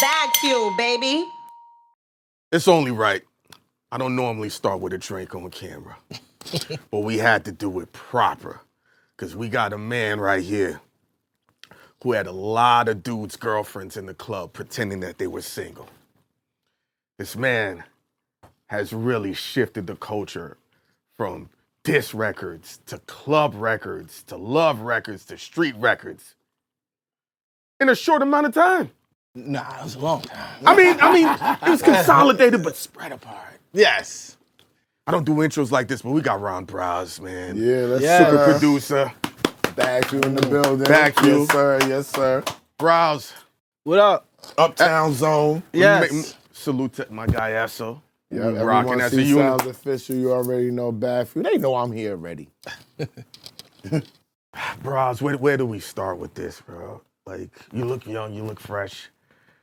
BagFuel, baby. It's only right. I don't normally start with a drink on camera, but we had to do it proper because we got a man right here who had a lot of dudes' girlfriends in the club pretending that they were single. This man has really shifted the culture from diss records to club records to love records to street records in a short amount of time. Nah, it was a long time. I mean, it was consolidated but spread apart. Yes. I don't do intros like this, but we got Ron Browz, man. Yeah, that's Super producer. BagFuel in the building. BagFuel. Yes, sir. Yes, sir. Browz. What up? Uptown Zone. Yes. Salute to my guy Esso. Yeah, We rocking everyone as a sees unit. Sounds official. You already know BagFuel. They know I'm here already. Browz, where do we start with this, bro? Like, you look young, you look fresh.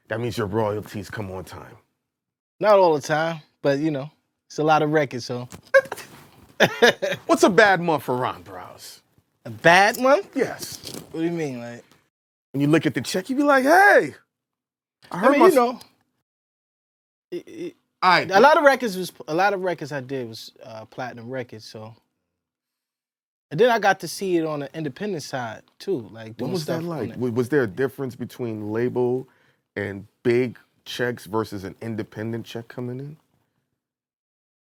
That means your royalties come on time. Not all the time, but you know, it's a lot of records, so. What's a bad month for Ron Browz? A bad month? Yes. What do you mean, like? When you look at the check, you be like, hey, I mean, you know, All right. a lot of records I did was platinum records, so. And then I got to see it on the independent side too, like What doing was that stuff on like? it. Was there a difference between label and big checks versus an independent check coming in?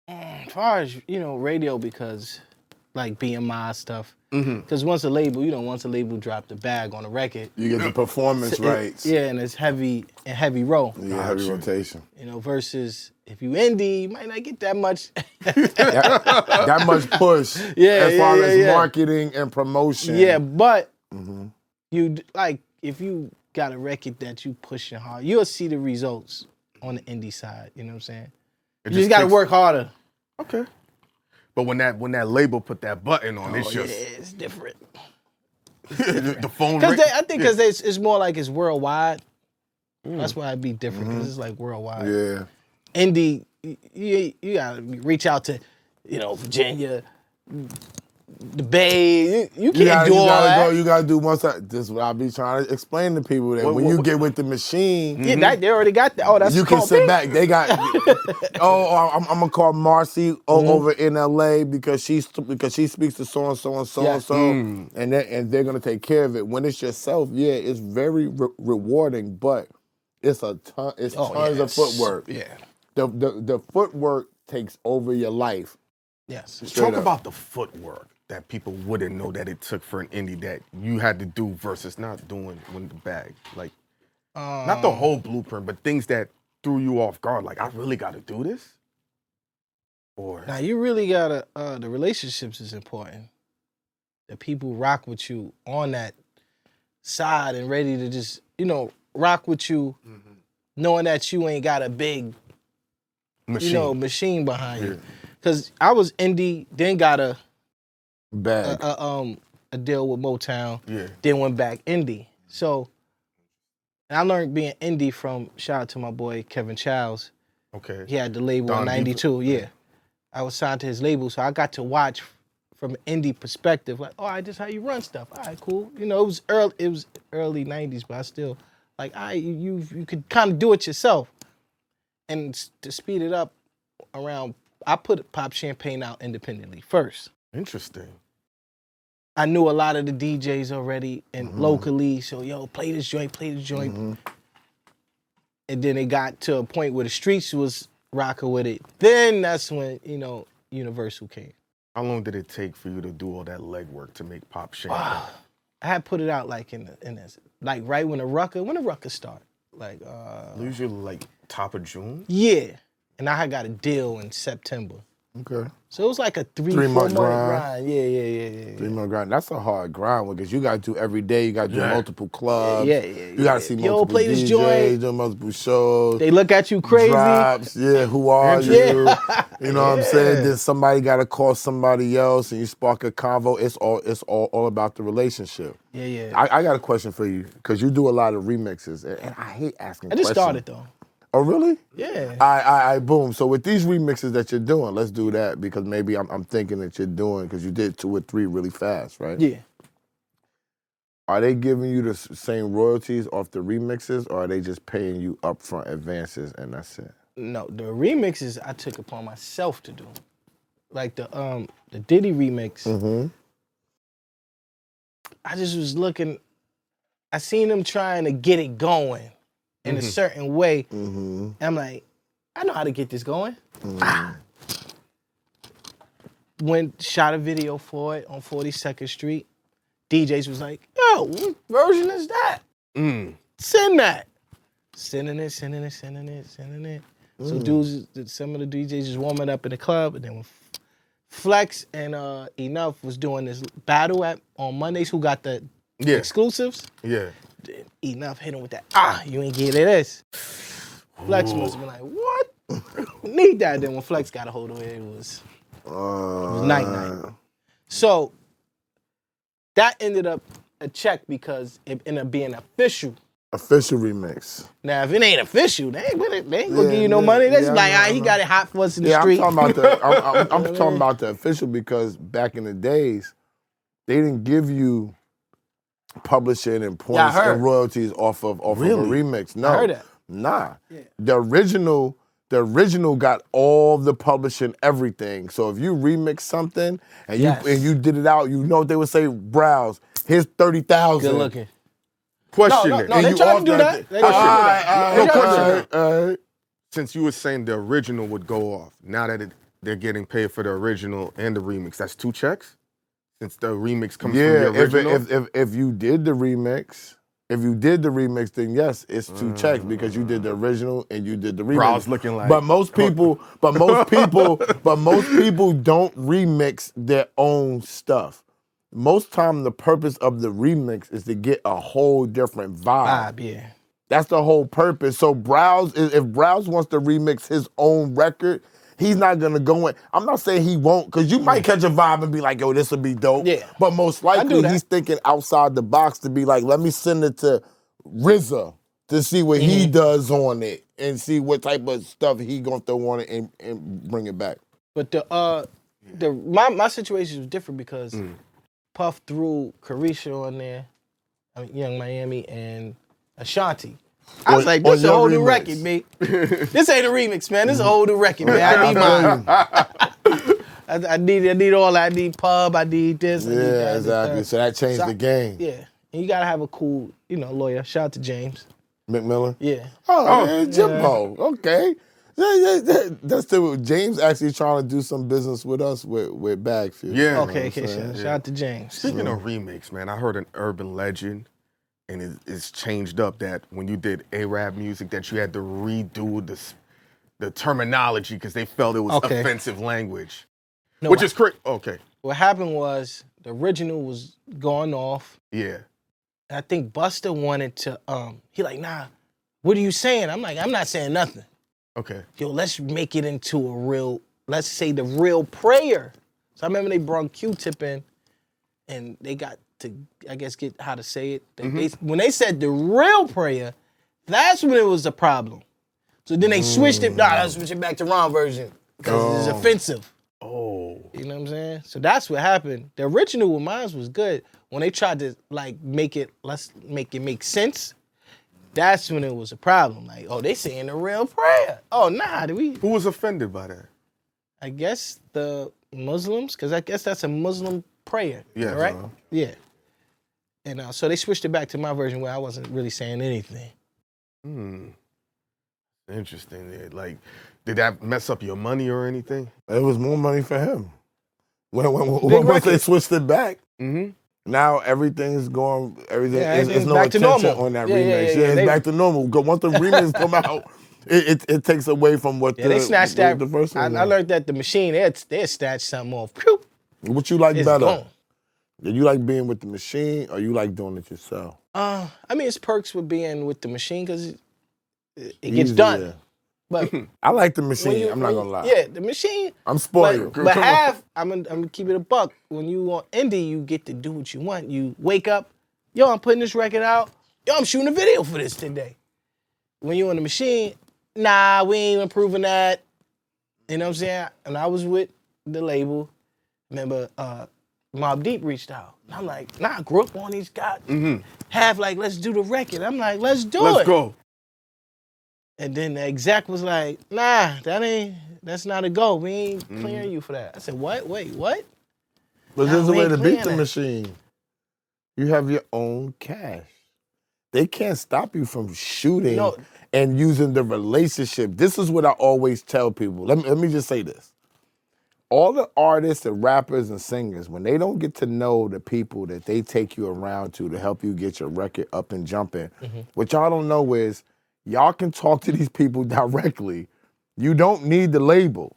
As far as, you know, radio, because like BMI stuff, Mm-hmm. because once a label drop the bag on a record, You get the performance rights. yeah, and it's heavy row. Yeah, heavy rotation. You know, versus if you indie, you might not get that much. That much push as far as marketing and promotion. Yeah, but you like if you got a record that you pushing hard, you'll see the results on the indie side. You know what I'm saying? It You just got to takes- work harder. Okay. But when that label put that button on, it's Yeah, just it's different. the phone. Because ring- I think it's more like it's worldwide. That's why it'd be different because it's like worldwide. Yeah. Indie, you gotta reach out to, you know, Virginia, the Bay. You can't do all that. You gotta do one side. This is what I be trying to explain to people that when you get with the machine, Yeah, they already got that. Oh, that's you can called sit big. back. They got. I'm gonna call Marcy over in LA because she speaks to so and so and so and so, and they're gonna take care of it. When it's yourself, yeah, it's very rewarding, but it's tons of footwork. Yeah. The footwork takes over your life. Yes. Talk about the footwork that people wouldn't know that it took for an indie that you had to do versus not doing when the bag. Like, not the whole blueprint, but things that threw you off guard. Like, I really got to do this? Or Now you really gotta. The relationships is important. The people rock with you on that side and ready to just, you know, rock with you, knowing that you ain't got a big, machine. you know, machine behind you. Because I was indie, then got a Bag. deal with Motown, Yeah. then went back indie. So, and I learned being indie from, shout out to my boy Kevin Childs. Okay. He had the label in Don 92, yeah. I was signed to his label, so I got to watch from an indie perspective, like, oh, this how you run stuff. All right, cool. You know, it was early 90s, but I still, like, you could kind of do it yourself. And to speed it up around, I put Pop Champagne out independently first. Interesting. I knew a lot of the DJs already and locally, so yo, play this joint. And then it got to a point where the streets was rocking with it. Then that's when, you know, Universal came. How long did it take for you to do all that legwork to make Pop Champagne? I had put it out like like right when the rucker start. Like Usually like top of June? yeah. And I had got a deal in September. Okay. So it was like a 3-4 3-month month grind. grind. Yeah. 3-month grind. That's a hard grind because you gotta do every day. You gotta do multiple clubs. Yeah. You gotta see Yo, multiple play this DJs, joint. do multiple shows. They look at you crazy. Drops. Yeah, who are you? You know what I'm saying? Then somebody gotta call somebody else and you spark a convo. It's all about the relationship. Yeah. I got a question for you because you do a lot of remixes and I hate asking I questions. just started though. Oh, really? Yeah. I boom. So with these remixes that you're doing, let's do that because maybe I'm thinking that you're doing because you did 2 or 3 really fast, right? Yeah. are they giving you the same royalties off the remixes, or are they just paying you upfront advances and that's it? No, the remixes I took upon myself to do. Like the Diddy remix. Mm-hmm. I just was looking, I seen him trying to get it going in a certain way. Mm-hmm. And I'm like, I know how to get this going. Mm-hmm. Shot a video for it on 42nd Street. DJs was like, yo, what version is that? Send that. Sending it. So some of the DJs just warming up in the club, and then when Flex and Enough was doing this battle on Mondays, who got the exclusives. Yeah. Enough hit him with that, you ain't get it this. Flex must have been like, what? Need that. Then when Flex got a hold of it, it was night. So that ended up a check because it ended up being official. Official remix. Now, if it ain't official, they ain't gonna give you no money. That's like, he got it hot for us in the street. I'm talking about I'm talking about the official, because back in the days, they didn't give you publishing and points and royalties off of a remix. No, I heard that. Nah. Yeah. The original got all the publishing, everything. So if you remix something and you did it out, you know what they would say, Browz, here's 30,000. Good looking. Question no, it. they tried to do that. Question. Since you were saying the original would go off, now that they're getting paid for the original and the remix, that's 2 checks? Since the remix comes from the original? If you did the remix, then yes, it's 2 checks because you did the original and you did the remix. Browz looking like. But most people don't remix their own stuff. Most time the purpose of the remix is to get a whole different vibe. Yeah. That's the whole purpose. So if Browz wants to remix his own record, he's not gonna go in. I'm not saying he won't, because you might catch a vibe and be like, yo, this would be dope. Yeah. But most likely he's thinking outside the box to be like, let me send it to RZA to see what he does on it and see what type of stuff he gonna throw on it and bring it back. But my situation was different because Puff threw Carisha on there, Young Miami, and Ashanti. I was like, this is a whole new record, mate. This ain't a remix, man. This is a whole new record, man. I need mine. I need all that. I need Pub. I need this. I need that, exactly. So that changed the game. Yeah. And you got to have a cool, lawyer. Shout out to James McMillan? Yeah. Oh, Jimbo. Yeah. Okay. That's James actually trying to do some business with us with BagFuel. Yeah. Okay. Shout out to James. Speaking of remix, man, I heard an urban legend, and it's changed up that when you did Arab music, that you had to redo the terminology because they felt it was offensive language, which is correct. Okay. What happened was the original was going off. Yeah. And I think Busta wanted to. He like, nah. What are you saying? I'm like, I'm not saying nothing. Okay. Yo, let's make it into a real. Let's say the real prayer. So I remember they brought Q-Tip in, and they got to, I guess, get how to say it. When they said the real prayer, that's when it was a problem. So then they switched it. Nah, let's switch it back to Ron version because it's offensive. Oh. You know what I'm saying? So that's what happened. The original with mine was good. When they tried to let's make it make sense, that's when it was a problem. Like, oh, they saying the real prayer. Oh, nah, Who was offended by that? I guess the Muslims, because I guess that's a Muslim prayer. Yeah. Right? Yeah. And so they switched it back to my version where I wasn't really saying anything. Interesting. Like, did that mess up your money or anything? It was more money for him. Once they switched it back, now everything's going. It's no back to attention normal. on that remix. Yeah, it's back to normal. Once the remix come out, it takes away from what they snatched the first one. I learned that the machine they snatched something off. Pew! What you like better? Gone. Do you like being with the machine, or you like doing it yourself? I mean, it's perks with being with the machine because it gets done. Yeah. But I like the machine. I'm not gonna lie. Yeah, the machine. I'm spoiled. But I'm gonna keep it a buck. When you on indie, you get to do what you want. You wake up, yo, I'm putting this record out. Yo, I'm shooting a video for this today. When you on the machine, nah, we ain't improving that. You know what I'm saying? And I was with the label. Remember, Mobb Deep reached out. And I'm like, nah, I grew up on these guys. Have like, let's do the record. I'm like, let's do it. Let's go. And then the exec was like, nah, that's not a go. We ain't clearing you for that. I said, what? Wait, what? But Nah, there's a we way ain't to beat clearing the that. machine. You have your own cash. They can't stop you from shooting No. and using the relationship. This is what I always tell people. Let me just say this. All the artists and rappers and singers, when they don't get to know the people that they take you around to help you get your record up and jumping, what y'all don't know is y'all can talk to these people directly. You don't need the label.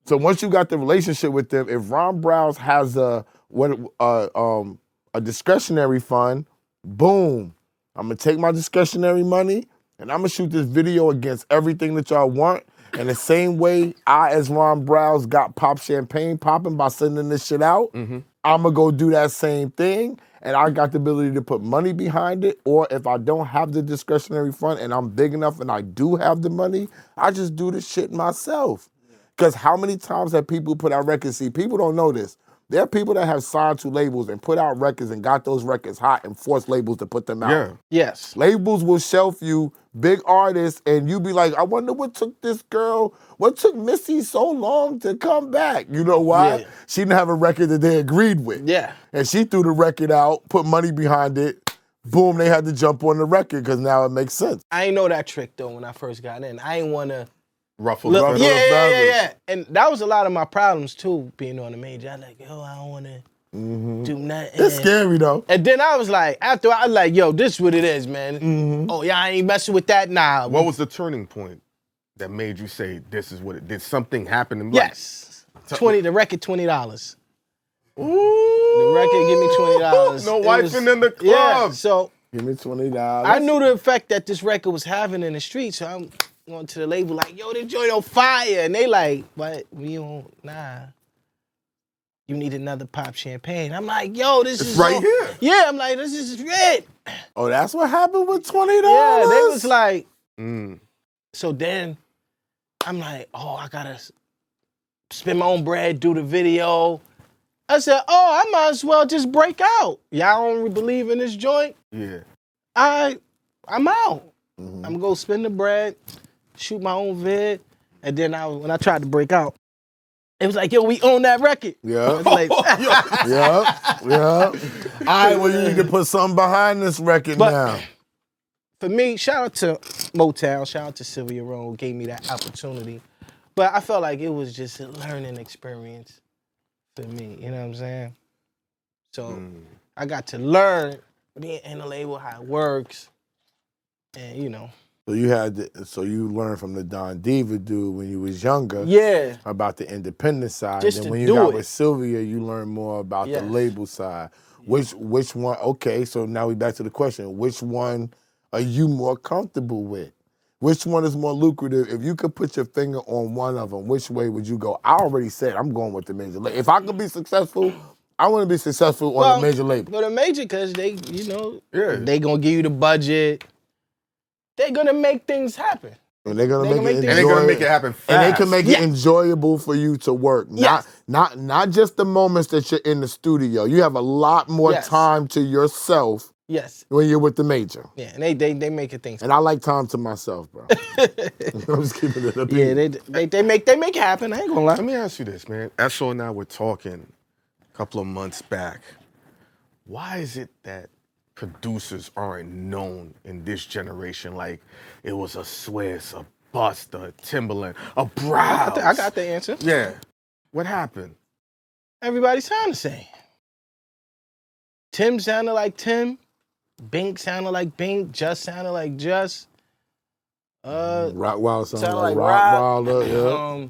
So once you got the relationship with them, if Ron Browz has a discretionary fund, boom, I'm gonna take my discretionary money and I'm gonna shoot this video against everything that y'all want. And the same way I, as Ron Browz, got Pop Champagne popping by sending this shit out, I'm gonna go do that same thing. And I got the ability to put money behind it. Or if I don't have the discretionary fund and I'm big enough and I do have the money, I just do the shit myself. Because how many times have people put out records? See, people don't know this. There are people that have signed to labels and put out records and got those records hot and forced labels to put them out. Yeah. Yes. Labels will shelf you, big artists, and you be like, I wonder what took this girl, what took Missy so long to come back? You know why? Yeah. She didn't have a record that they agreed with. Yeah. And she threw the record out, put money behind it, boom, they had to jump on the record because now it makes sense. I ain't know that trick though when I first got in. I ain't want to Ruffle look. feathers. Yeah. And that was a lot of my problems too, being on the major. I like, yo, I don't want to do nothing. It's scary though. And then I was like, after I was like, yo, this is what it is, man. Oh, yeah, I ain't messing with that. Nah. What was the turning point that made you say this is what it did? Something happen in life? Yes. The record, $20. The record, give me $20. No It wife was- in the club. Yeah, so Give me $20. I knew the effect that this record was having in the street, so I'm going to the label like, yo, this joint on fire. And they like, but we don't, nah. You need another Pop Champagne. I'm like, yo, this It's is right all- here. Yeah, I'm like, this is it. Oh, that's what happened with $20? Yeah, they was like, Mm. so then I'm like, oh, I gotta spend my own bread, do the video. I said, oh, I might as well just break out. Y'all don't believe in this joint? Yeah. I'm out. I'm gonna go spend the bread, shoot my own vid, and then when I tried to break out, it was like, yo, we own that record. Yeah. I was like, Yeah. All right, well, you need to put something behind this record But- now. For me, shout out to Motown, shout out to Sylvia Rowe, who gave me that opportunity. But I felt like it was just a learning experience for me, you know what I'm saying? So I got to learn being in the label, how it works, and you know. So you learned from the Don Diva dude when you was younger Yeah, about the independent side. Just then to when you do got it. with Sylvia, you learned more about the Yes. label side. Which one? Okay, so now we back to the question. Which one are you more comfortable with? Which one is more lucrative? If you could put your finger on one of them, which way would you go? I already said I'm going with the major label. If I could be successful, I want to be successful on a major label. But a major, because they, you know, Yeah. they gonna give you the budget. They're gonna make things happen. And they're gonna They make gonna it make And they're gonna make it happen fast. And they can make Yeah. it enjoyable for you to work. Yes. Not just the moments that you're in the studio. You have a lot more Yes. time to yourself Yes. when you're with the major. Yeah, and they make it things. And I like time to myself, bro. I'm just keeping it up. Yeah, they make it happen. I ain't gonna lie. Let me ask you this, man. Esso and I were talking a couple of months back. Why is it that producers aren't known in this generation like it was a Swiss, a Busta, a Timberland, a Browz? I got the answer. Yeah. What happened? Everybody sound the same. Tim sounded like Tim. Bink sounded like Bink. Just sounded like Just. Rottweiler sounded Sounded like like Rock. Rottweiler, yeah.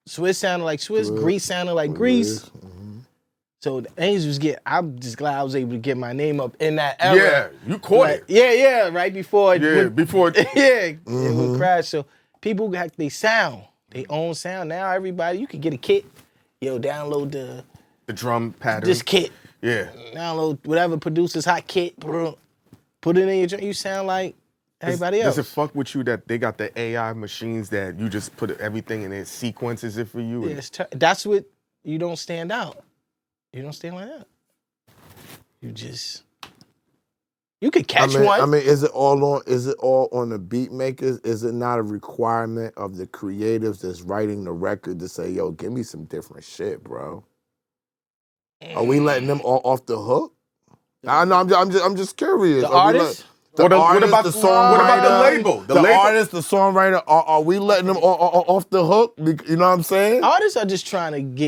Swiss sounded like Swiss. Swiss. Grease sounded like Grease. Mhm. So the names was I'm just glad I was able to get my name up in that era. Yeah, you caught Like, it. yeah, right before it Yeah, went- before yeah, it would crash. So people got they sound, they own sound. Now everybody, you can get a kit. Yo, download the drum pattern. this kit. Yeah. Download whatever producer's hot kit. Bro, put it in your joint. You sound like everybody else. Does it fuck with you that they got the AI machines that you just put everything in it sequences it for you? Yeah, that's what you don't stand out. You don't stand like that. you could catch one. I mean, is it all on the beat makers? Is it not a requirement of the creatives that's writing the record to say, yo, give me some different shit, bro? Are we letting them all off the hook? I'm just curious. The artists? What about the label? The artist, the songwriter, are we letting them off the hook? You know what I'm saying? Artists are just trying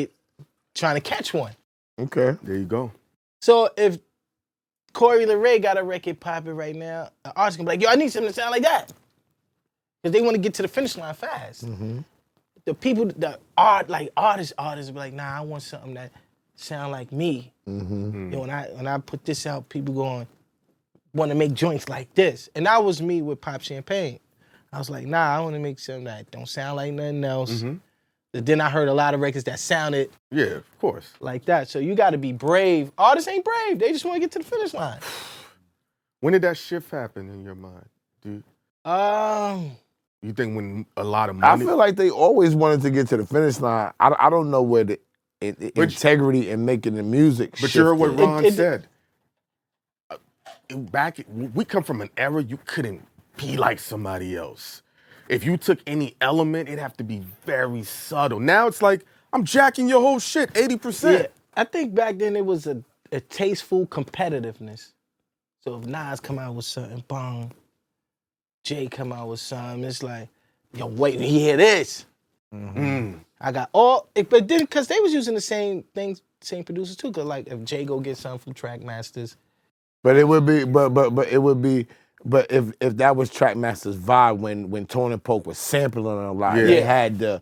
to catch one. Okay. There you go. So if Corey LeRae got a record popping right now, an artist can be like, yo, I need something to sound like that. Because they want to get to the finish line fast. Mm-hmm. The people, artists be like, nah, I want something that sound like me. Mm-hmm. Yo, when I put this out, people want to make joints like this. And that was me with Pop Champagne. I was like, nah, I want to make something that don't sound like nothing else. Mm-hmm. But then I heard a lot of records that sounded Yeah, of course. like that. So you got to be brave. Artists ain't brave. They just want to get to the finish line. When did that shift happen in your mind, dude? You think when a lot of money? I feel like they always wanted to get to the finish line. I don't know where the integrity in making the music But you heard what shifted. Ron said. We come from an era you couldn't be like somebody else. If you took any element, it'd have to be very subtle. Now it's like, I'm jacking your whole shit 80%. Yeah, I think back then it was a tasteful competitiveness. So if Nas come out with something, bong, Jay come out with something, it's like, yo, wait, you hear this? Mm. I got all, but then, because they was using the same things, same producers too, because like if Jay go get something from Trackmasters. But it would be, but if that was Trackmaster's vibe when Tone and Poke was sampling a lot, they had the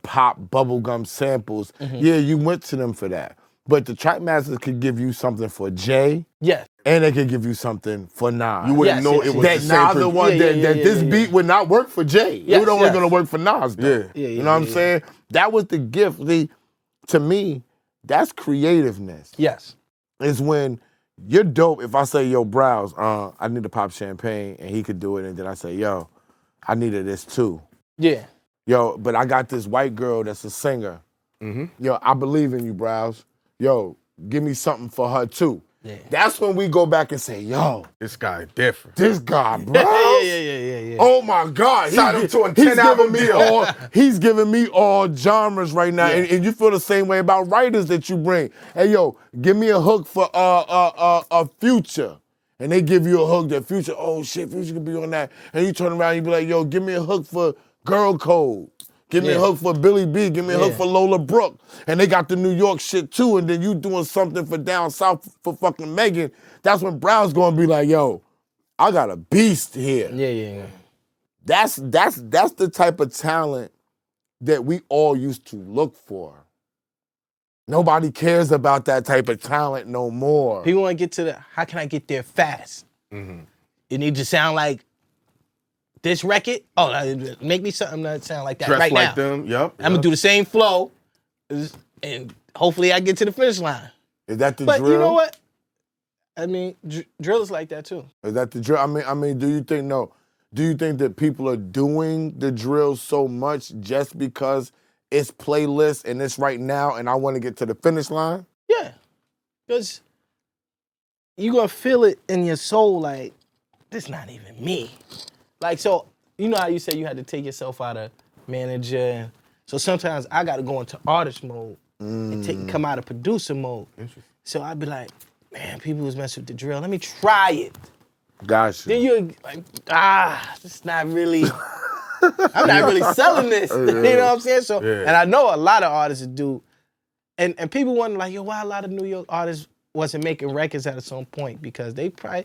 pop bubblegum samples. Mm-hmm. Yeah, you went to them for that. But the Trackmasters could give you something for Jay. Yes. And they could give you something for Nas. You wouldn't know it was that the same. Nas the one that this beat would not work for Jay. Yes, It was only gonna work for Nas though. You know what I'm saying? That was the gift. To me, that's creativeness. Yes. Is when you're dope. If I say, yo, Browz, I need to pop champagne, and he could do it, and then I say, yo, I needed this too. Yeah. Yo, but I got this white girl that's a singer. Mm-hmm. Yo, I believe in you, Browz. Yo, give me something for her too. Yeah. That's when we go back and say, yo, This guy different. this guy, Browz. Yeah. Oh my God. Signed him to a 10-album deal. He's giving me all genres right now. Yeah. And you feel the same way about writers that you bring. Hey, yo, give me a hook for a Future. And they give you a hook that Future, oh shit, Future could be on that. And you turn around and you be like, yo, give me a hook for Girl Code. Give me a hook for Billy B. Give me a hook for Lola Brooke. And they got the New York shit too. And then you doing something for down south for fucking Megan. That's when Browz gonna be like, yo, I got a beast here. Yeah. That's the type of talent that we all used to look for. Nobody cares about that type of talent no more. People want to get to how can I get there fast? Mm-hmm. It needs to sound like this record. Oh, make me something that sound like that Dress right like now. them. Yep. I'm gonna do the same flow, and hopefully I get to the finish line. Is that the But drill? you know what? I mean, drill is like that too. Is that the drill? I mean, do you think that people are doing the drill so much just because it's playlist and it's right now and I want to get to the finish line? Yeah, because you're gonna feel it in your soul like, this not even me. Like, so, you know how you say you had to take yourself out of manager. So sometimes I got to go into artist mode and come out of producer mode. So I'd be like, man, people was messing with the drill. Let me try it. Gotcha. Then you're like, this not really, I'm not really selling this. You know what I'm saying? So, and I know a lot of artists do. And people wonder like, yo, why a lot of New York artists wasn't making records at some point? Because they probably,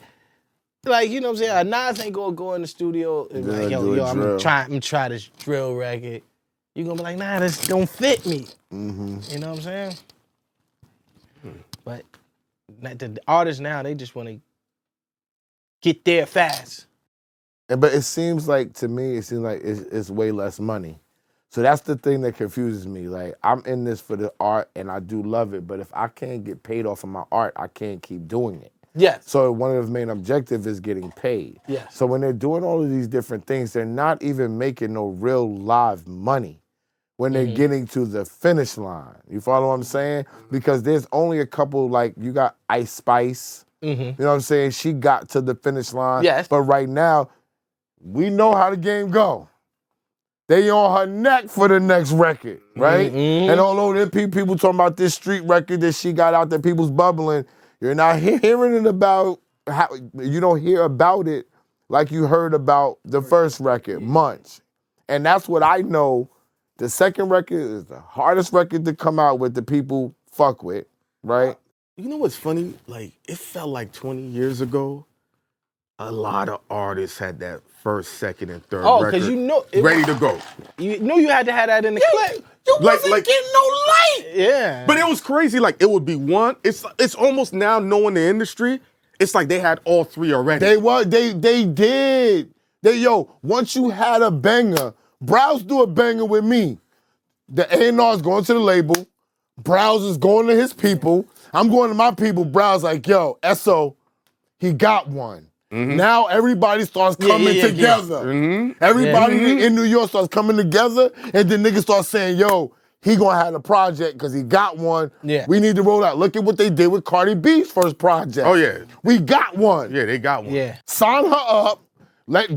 like, you know what I'm saying? Nas ain't gonna go in the studio and be like, yo, I'm gonna try this drill record. You're gonna be like, nah, this don't fit me. Mm-hmm. You know what I'm saying? But the artists now, they just wanna get there fast. But it seems like, to me, it's way less money. So that's the thing that confuses me. Like, I'm in this for the art and I do love it, but if I can't get paid off of my art, I can't keep doing it. Yes. So one of the main objectives is getting paid. Yes. So when they're doing all of these different things, they're not even making no real live money when they're getting to the finish line. You follow what I'm saying? Because there's only a couple, like, you got Ice Spice, You know what I'm saying? She got to the finish line. Yes. But right now, we know how the game go. They on her neck for the next record, right? And although there people talking about this street record that she got out there, people's bubbling, you're not hearing it about how you don't hear about it like you heard about the first record, much. And that's what I know. The second record is the hardest record to come out with the people fuck with, right? You know what's funny? Like, it felt like 20 years ago, a lot of artists had that first, second, and third Oh, record because you know ready to go. You knew you had to have that in the clip. You wasn't getting no light. Yeah. But it was crazy. Like, it would be one. It's almost now knowing the industry. It's like they had all three already. They did. Once you had a banger, Browz do a banger with me. The A&R's going to the label. Browz is going to his people. I'm going to my people. Browz like, yo, S.O., he got one. Now everybody starts coming together. Everybody in New York starts coming together, and then niggas start saying, yo, he gonna have a project because he got one. Yeah. We need to roll out. Look at what they did with Cardi B's first project. Oh, yeah. We got one. Yeah, they got one. Yeah. Sign her up.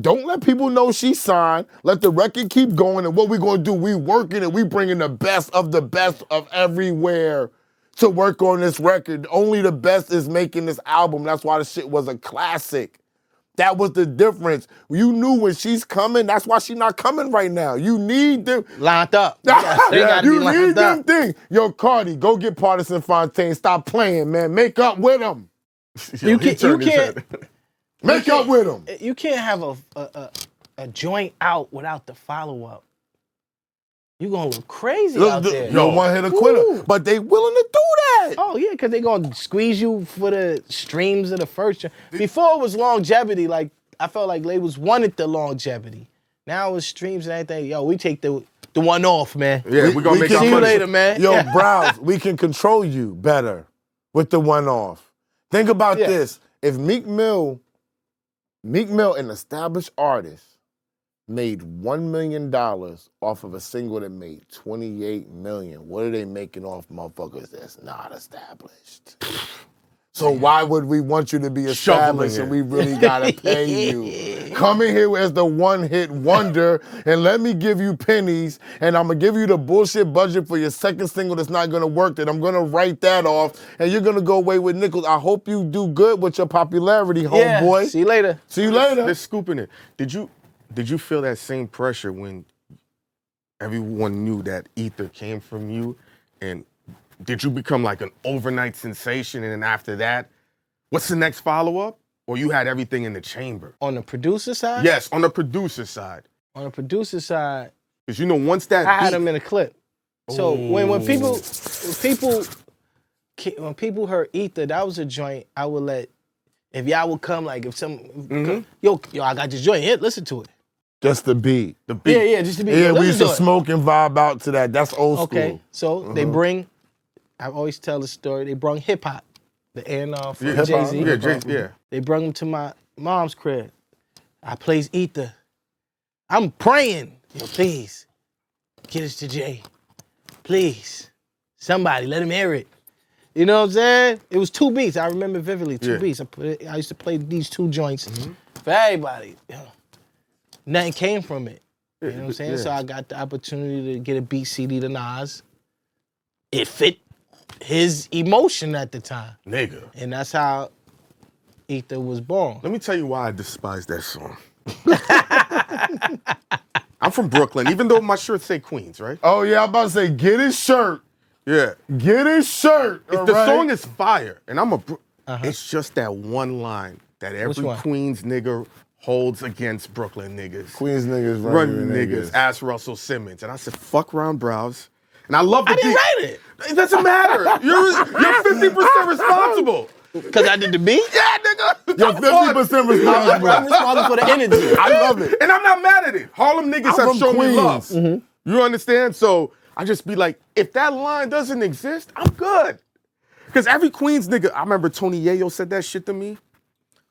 Don't let people know she signed. Let the record keep going. And what we gonna do, we working and we bringing the best of everywhere to work on this record. Only the best is making this album. That's why the shit was a classic. That was the difference. You knew when she's coming, that's why she's not coming right now. You need them. Lined up. They gotta You be need lined them up. things. Yo, Cardi, go get Partisan Fontaine. Stop playing, man. Make up with him. You can't Make up with him. You can't have a joint out without the follow-up. You gonna look crazy out there. Yo, one hit a quitter. Ooh. But they willing to do that. Oh yeah, because they gonna squeeze you for the streams of the first. Before it was longevity, like I felt like labels wanted the longevity. Now it's streams and everything. Yo, we take the one off, man. Yeah, we're going to make See our you money. later, man. Yo, Yeah. Browz, we can control you better with the one off. Think about this. If Meek Mill, an established artist, made $1 million off of a single that made $28 million, what are they making off motherfuckers that's not established? So why would we want you to be established and we really gotta pay you? Come in here as the one-hit wonder and let me give you pennies and I'm gonna give you the bullshit budget for your second single that's not gonna work, that I'm gonna write that off and you're gonna go away with nickels. I hope you do good with your popularity, homeboy. See you later. See you later. They're scooping it. Did you feel that same pressure when everyone knew that Ether came from you? And did you become like an overnight sensation? And then after that, what's the next follow-up? Or you had everything in the chamber? On the producer side? Yes, on the producer side. On the producer side, Because you know, once that I had beat- them in a clip. So when people heard Ether, that was a joint I would let, if y'all would come, like if some, yo, I got this joint, here, listen to it. Just the beat. The beat. Yeah, just to be. Yeah, we listen used to it. smoke and vibe out to that. That's old school. Okay, so they bring, I always tell the story, they brought hip hop, the A&R for Yeah, Jay-Z. yeah. They brought him to my mom's crib. I plays Ether. I'm praying, yo, please, get us to Jay. Please, somebody, let him hear it. You know what I'm saying? It was 2 beats. I remember vividly, 2 beats. I used to play these 2 joints for everybody. Yo, nothing came from it. You know what I'm saying? Yeah. So I got the opportunity to get a beat CD to Nas. It fit his emotion at the time. Nigga. And that's how Ether was born. Let me tell you why I despise that song. I'm from Brooklyn, even though my shirts say Queens, right? Oh yeah, I'm about to say, get his shirt. Yeah. Get his shirt. If all the right? song is fire, and it's just that one line that every one? Queens nigga holds against Brooklyn niggas. Queens niggas Run running niggas. Ask Russell Simmons. And I said, fuck Ron Browz. And I love the I didn't beat. write it. It doesn't matter. You're 50% responsible. Because I did the beat? Yeah, nigga. You're 50% responsible. I'm responsible for the energy. I love it. And I'm not mad at it. Harlem niggas I'm have from shown me love. Queens. You understand? So I just be like, if that line doesn't exist, I'm good. Because every Queens nigga, I remember Tony Yayo said that shit to me.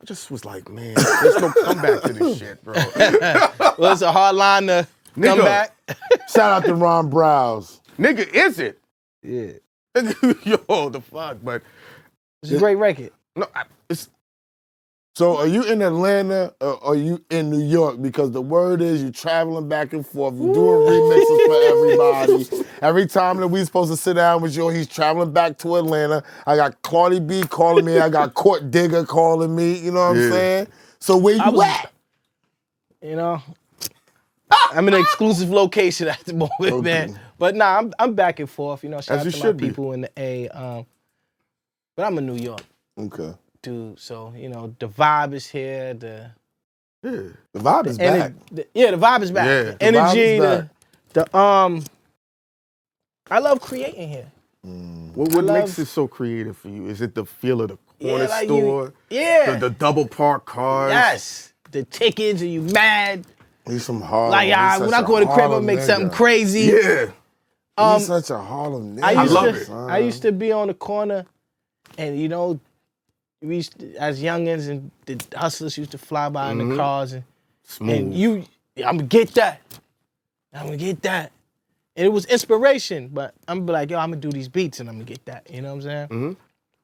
I just was like, man, there's no comeback to this shit, bro. Well, it's a hard line to come Nigga. back. Shout out to Ron Browz. Nigga, is it? Yeah. Yo, the fuck, but It's a great record. no, So are you in Atlanta or are you in New York? Because the word is you're traveling back and forth. You're doing remixes for everybody. Every time that we supposed to sit down with you, he's traveling back to Atlanta. I got Claudie B calling me. I got Court Digger calling me. You know what I'm saying? So where you at? You know, I'm in an exclusive location at the moment, man. But nah, I'm back and forth. You know, shout out to my people in the A. But I'm in New York. Okay. Dude, so you know the vibe is here. The vibe is back. The vibe is back. Yeah, the energy. I love creating here. What makes it so creative for you? Is it the feel of the corner store? The double park cars? Yes. The tickets, are you mad? He's from Harlem. Like when I go to the crib, I make something crazy. Yeah. He's such a Harlem nigga. I love it. I used to be on the corner, and you know, we used to, as youngins and the hustlers used to fly by in the cars and smooth. I'm gonna get that. I'm gonna get that. And it was inspiration, but I'm gonna be like, yo, I'm gonna do these beats and I'm gonna get that. You know what I'm saying?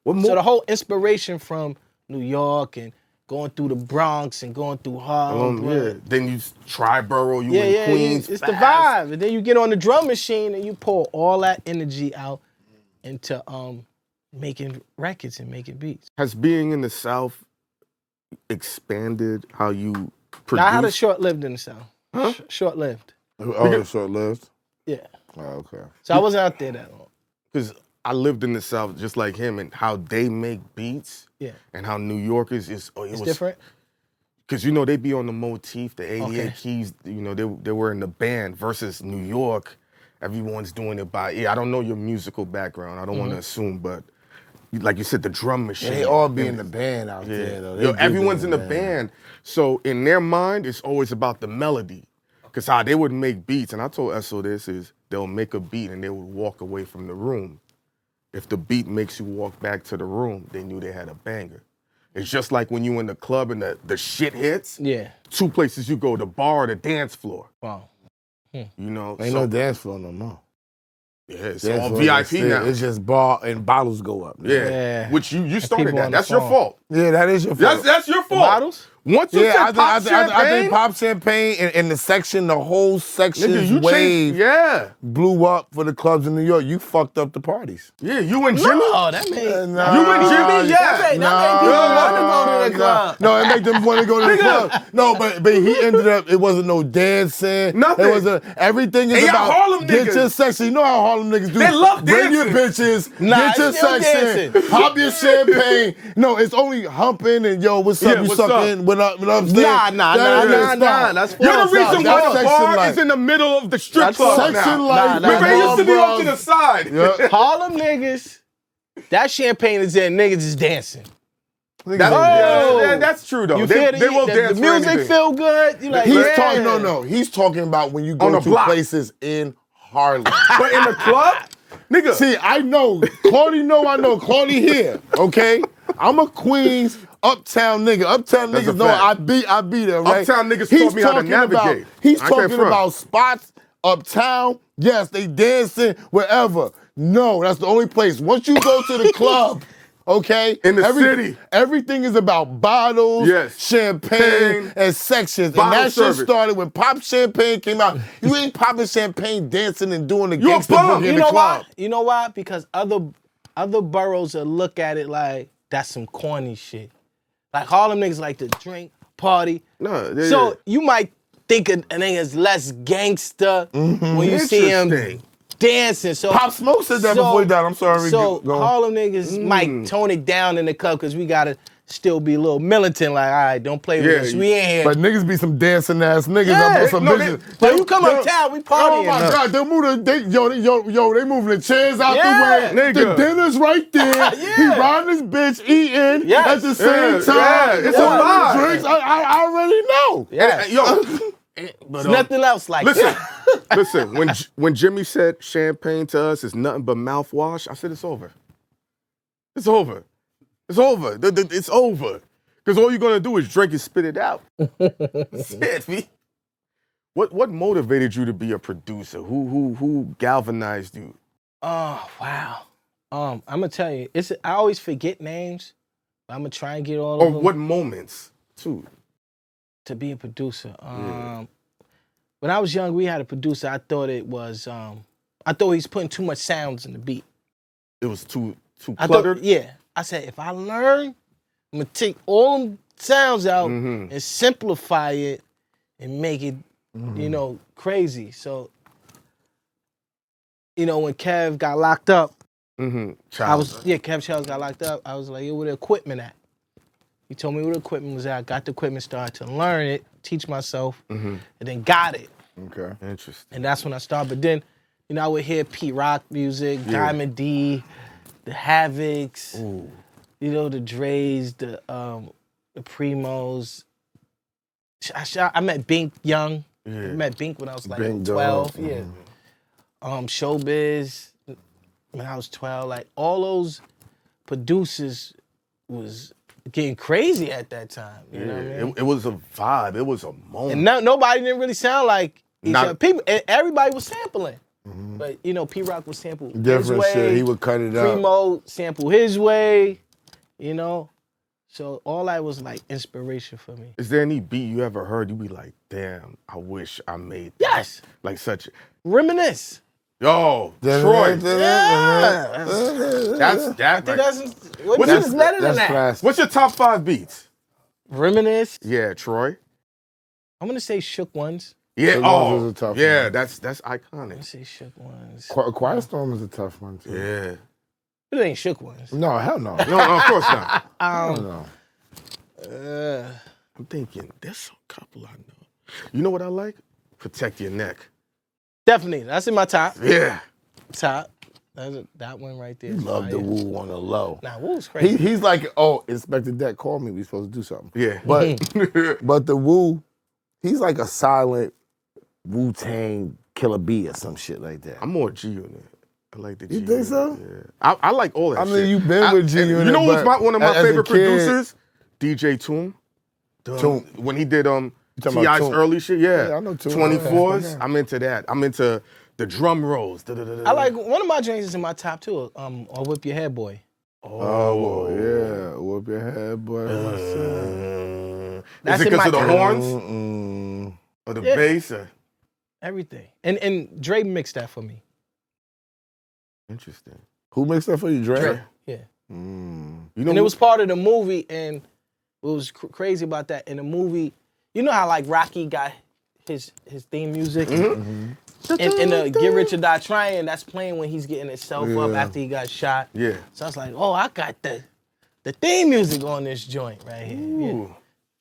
So the whole inspiration from New York and going through the Bronx and going through Harlem. Then you Triborough, you in Queens. It's the vibe. And then you get on the drum machine and you pour all that energy out into making records and making beats. Has being in the South expanded how you produce? Now, I had a short-lived in the South. Huh? Short-lived. Oh, short-lived? Yeah. Oh, okay. So I wasn't out there that long. Because I lived in the South just like him, and how they make beats and how New Yorkers is... It's different? Because, you know, they be on the motif, the 88 keys, you know, they were in the band versus New York. Everyone's doing it by ear. I don't know your musical background. I don't want to assume, but... Like you said, the drum machine. They all be in the band out there, though. Yo, everyone's in the band. So in their mind, it's always about the melody. Because how they would make beats, and I told Esso this, is they'll make a beat and they would walk away from the room. If the beat makes you walk back to the room, they knew they had a banger. It's just like when you in the club and the shit hits. Yeah. Two places you go, the bar or the dance floor. Wow. You know? Ain't no dance floor no more. Yeah, it's all VIP now. It's just bar and bottles go up. Yeah. Which you started that. That's your fault. Yeah, that is your fault. That's your fault. The bottles? Once you said Pop Champagne? I think Pop Champagne in the section, the whole section's wave blew up for the clubs in New York. You fucked up the parties. Yeah, you and Jimmy. No, that made... you and Jimmy, that made people want to go to the club. No, it made them want to go to the club. No, but he ended up, it wasn't no dancing. Nothing. It was everything is about Harlem get niggas. your section. You know how Harlem niggas do. They love Bring dancing. your bitches, Nah, get your section, pop your champagne. No, it's only humping and yo, what's up? You what's sucking? What up? Nah. That's You're the reason why the bar like, is in the middle of the strip club section now. Like, Remember, it used to be off to the side. Harlem niggas, that champagne is in, niggas is dancing. That's true though. You They feel will dance. The music feel good. You like, He's talking about when you go to places in Harlem. But in the club, nigga. See, I know. Claudie I know. Claudie here, okay? I'm a Queens uptown nigga. Uptown niggas know I be there, right? Uptown niggas taught me how to navigate. He's talking about spots uptown. Yes, they dancing wherever. No, that's the only place. Once you go to the club, okay? In the city. Everything is about bottles, champagne, and sections. And that shit started when Pop Champagne came out. You ain't popping champagne, dancing, and doing the gangsta boogie in the club. You know why? Because other boroughs will look at it like, that's some corny shit. Like Harlem niggas like to drink, party. So you might think a nigga's less gangster when you see him dancing. So Pop Smoke said that before he died. I'm sorry. So Harlem niggas might tone it down in the club because we gotta still be a little militant. Like, all right, don't play with us. We ain't here. But niggas be some dancing ass niggas. But you come uptown, we partying. Oh my God, they move they moving the chairs out the way. The dinner's right there. He riding his bitch, eating at the same time. It's a vibe. Drinks. I already know. There's nothing else like that. Listen, when Jimmy said champagne to us is nothing but mouthwash, I said it's over. It's over. It's over. It's over. Because all you're gonna do is drink and spit it out. That's it, V. What motivated you to be a producer? Who galvanized you? Oh, wow. I'm gonna tell you, I always forget names, I'm gonna try and get all Or of them what moments too? to be a producer. When I was young, we had a producer. I thought he was putting too much sounds in the beat. It was too I cluttered. thought, I said, if I learn, I'm gonna take all them sounds out and simplify it and make it, crazy. So, when Kev got locked up, Kev Charles got locked up. I was like, yo, where the equipment at? He told me where the equipment was at. I got the equipment, started to learn it, teach myself, and then got it. Okay. Interesting. And that's when I started. But then, I would hear Pete Rock music, Diamond D, the Havocs, the Dre's, the Primos. I met Bink young. I met Bink when I was like Bink 12. Dog. Yeah. Showbiz when I was 12. Like all those producers was getting crazy at that time. You know what I mean? It was a vibe. It was a moment. And nobody didn't really sound like each other. Everybody was sampling. But, P Rock would sample Different his way. shit. He would cut it up. Primo sample his way, So all that was like inspiration for me. Is there any beat you ever heard you be like, damn, I wish I made that? Yes. Like such. Reminisce. Yo, Troy. Yeah. That's I think that's What's better than that. Classic. What's your top 5 beats? Reminisce. Yeah, Troy. I'm gonna say Shook Ones. Yeah. Shook Ones is a tough yeah. one. That's I'm iconic. gonna say Shook Ones. Quiet Storm is a tough one too. Yeah. But it ain't Shook Ones. No, hell no. No, of course not. Hell no. I'm thinking there's a couple I know. You know what I like? Protect Your Neck. Definitely. That's in my top. Yeah. Top. That one right there. Love the Woo on the low. Nah, Woo's crazy. He's like, Inspector Deck called me. We supposed to do something. Yeah. But the Woo, he's like a silent Wu-Tang Killer Bee or some shit like that. I'm more G Unit. I like the G You Unit. think so? Yeah. I like all that I shit. mean, you've been with G Unit. You know who's but one of my as a favorite kid- producers? DJ Toom. Toom. When he did talking about T.I.'s Toom? early shit, yeah. I know Toom. 24s. Okay. I'm into that. I'm into the drum rolls. I like one of my joints is in my top too. Or Whip Your Head Boy. Oh, yeah. Whoop your head, boy. That's is it in because my of the top. horns? Or the bass? Or? Everything. And Dre mixed that for me. Interesting. Who makes that for you, Dre? Yeah. You know And it was part of the movie, and what was crazy about that, in the movie, you know how like Rocky got his theme music? And the Get Rich or Die Trying, that's playing when he's getting himself up after he got shot. Yeah. So I was like, I got the theme music on this joint right here. Yeah.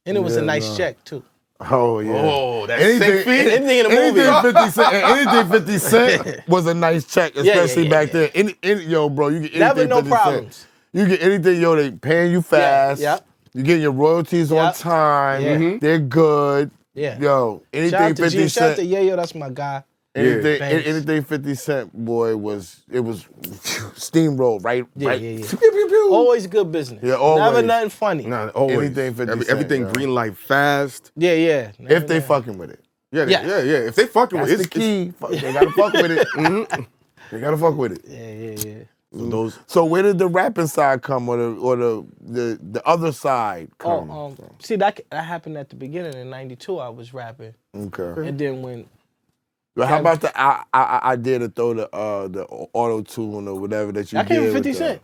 And it was a nice check too. Oh, yeah. Oh, that's Anything- sick feet. Anything in the movie. Anything 50 Cent was a nice check, especially back then. Yo, bro, you get anything Never no 50 Cent. problems. You get anything, yo, they paying you fast. Yep. You getting your royalties on time. Yeah. They're good. Yeah. Yo, Shout anything out to 50 G, shout out Cent. to Yayo, that's my guy. Anything, Thanks. anything 50 Cent, boy, was steamroll, right? Yeah, right. yeah, yeah. Pew, pew, pew. Always good business. Yeah, always. Never nothing funny. Nah, always. Anything 50 Cent, Everything yo. green light fast. Yeah. Never If they nothing. fucking with it. Yeah, Yes. yeah. If they fucking That's with the it, key. They gotta fuck with it. They gotta fuck with it. Yeah. those. So where did the rapping side come, or the other side come? See, that happened at the beginning in '92. I was rapping, Okay. and then when But how about the idea to throw the auto tune or whatever that you I came did with 50 with Cent,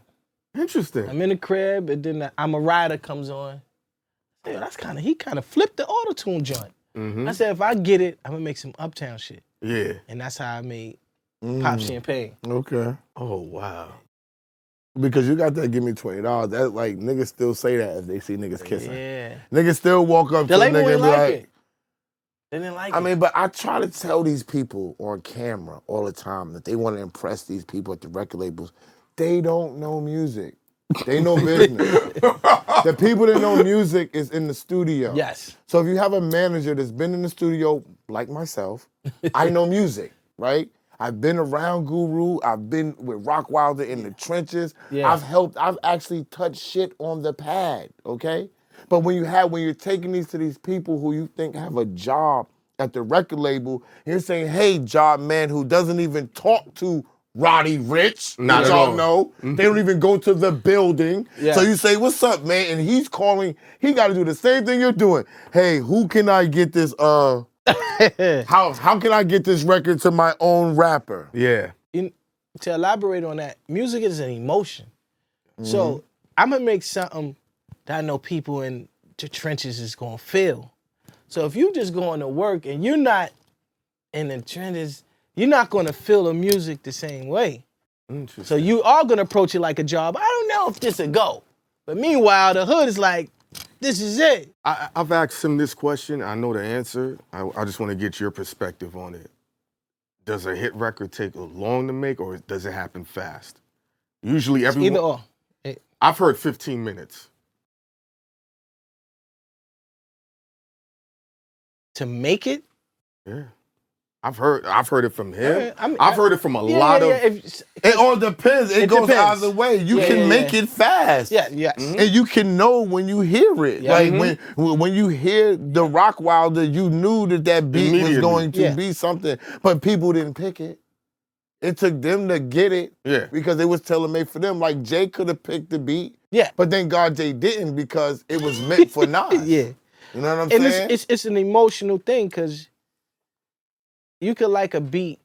Interesting. I'm in the crib, and then I'm a Rider comes on. Yeah, he kind of flipped the auto tune joint. I said, if I get it, I'm gonna make some Uptown shit, Yeah. and that's how I made Pop Champagne. Okay. Oh wow. Because you got that give me $20. That like niggas still say that if they see niggas kissing. Yeah, Niggas still walk up the to a label nigga ain't and be like like, it. They didn't like I it. mean, but I try to tell these people on camera all the time that they want to impress these people at the record labels. They don't know music. They know business. The people that know music is in the studio. Yes. So if you have a manager that's been in the studio, like myself, I know music, right? I've been around Guru. I've been with Rock Wilder in the trenches. Yeah. I've actually touched shit on the pad, okay? But when you're taking these to these people who you think have a job at the record label, you're saying, hey, job man who doesn't even talk to Roddy Ricch, Not which at y'all all. know. They don't even go to the building. Yeah. So you say, what's up, man? And he's calling, he got to do the same thing you're doing. Hey, who can I get this, how can I get this record to my own rapper? Yeah. To elaborate on that, music is an emotion. So I'm gonna make something that I know people in the trenches is gonna feel. So if you just going to work and you're not in the trenches, you're not gonna feel the music the same way. So you are gonna approach it like a job. I don't know if this will go. But meanwhile, the hood is like, this is it. I've asked him this question. I know the answer. I just want to get your perspective on it. Does a hit record take long to make, or does it happen fast? Usually everyone. Either or. I've heard 15 minutes. To make it? Yeah. I've heard it from him. Yeah, I've heard it from a lot of. It all depends. It goes depends. either way. You can make it fast. Yeah, yes. And you can know when you hear it. Yeah. Like when you hear the Rock Wilder, you knew that beat was going to be something, but people didn't pick it. It took them to get it because it was tailor-made for them. Like Jay could have picked the beat, but then God Jay didn't because it was meant for Nas. Yeah. You know what I'm saying? And it's an emotional thing because you could like a beat.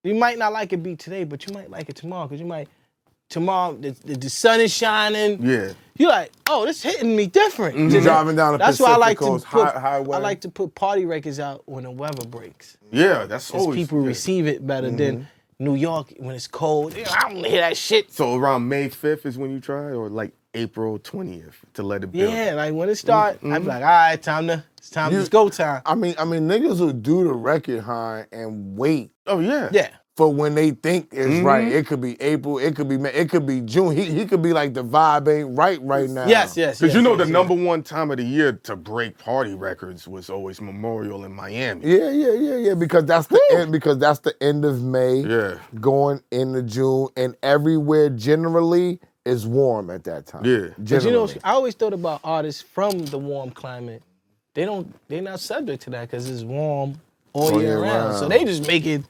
You might not like a beat today, but you might like it tomorrow because tomorrow the sun is shining. Yeah. You're like, oh, this hitting me different. Mm-hmm. Driving down the Pacific Coast highway. I like to put party records out when the weather breaks. Yeah, that's always. People receive it better than New York when it's cold. I don't hear that shit. So around May 5th is when you try, or like April 20th to let it build? Yeah, like when it start, I'm like, all right, it's go time. I mean, niggas will do the record high and wait. Oh yeah. Yeah. For when they think it's right. It could be April, it could be May, it could be June. He could be like, the vibe ain't right now. Yes. Because you know the number one time of the year to break party records was always Memorial in Miami. Yeah. Because that's the end. Because that's the end of May. Yeah. Going into June, and everywhere generally is warm at that time. Yeah. But you know, I always thought about artists from the warm climate. They're not subject to that because it's warm all year round. So they just make it.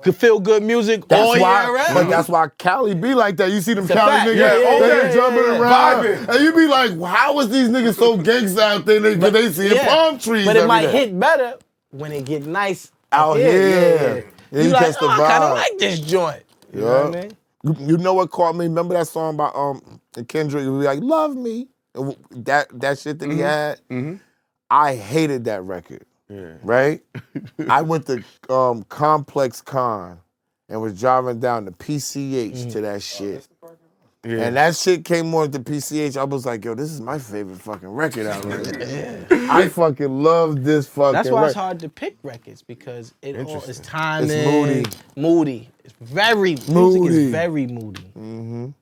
Could feel good music all year round. But that's why Cali be like that. You see them It's a Cali fact. niggas, they jumping around. Vibing. And you be like, how is these niggas so gangsta out there? Because they see palm trees But it every might day. hit better when it get nice Out here. Yeah, You like, catch the I kind of vibe. like this joint. You know what I mean? You know what caught me? Remember that song by Kendrick? He was like, "Love Me." That shit that he had. I hated that record. Yeah. Right? I went to Complex Con and was driving down to PCH to that shit. Yeah. And that shit came on to PCH. I was like, yo, this is my favorite fucking record out here. I fucking love this fucking That's why record. it's hard to pick records because it all is timing. It's moody. It's very Moody. Music is very moody.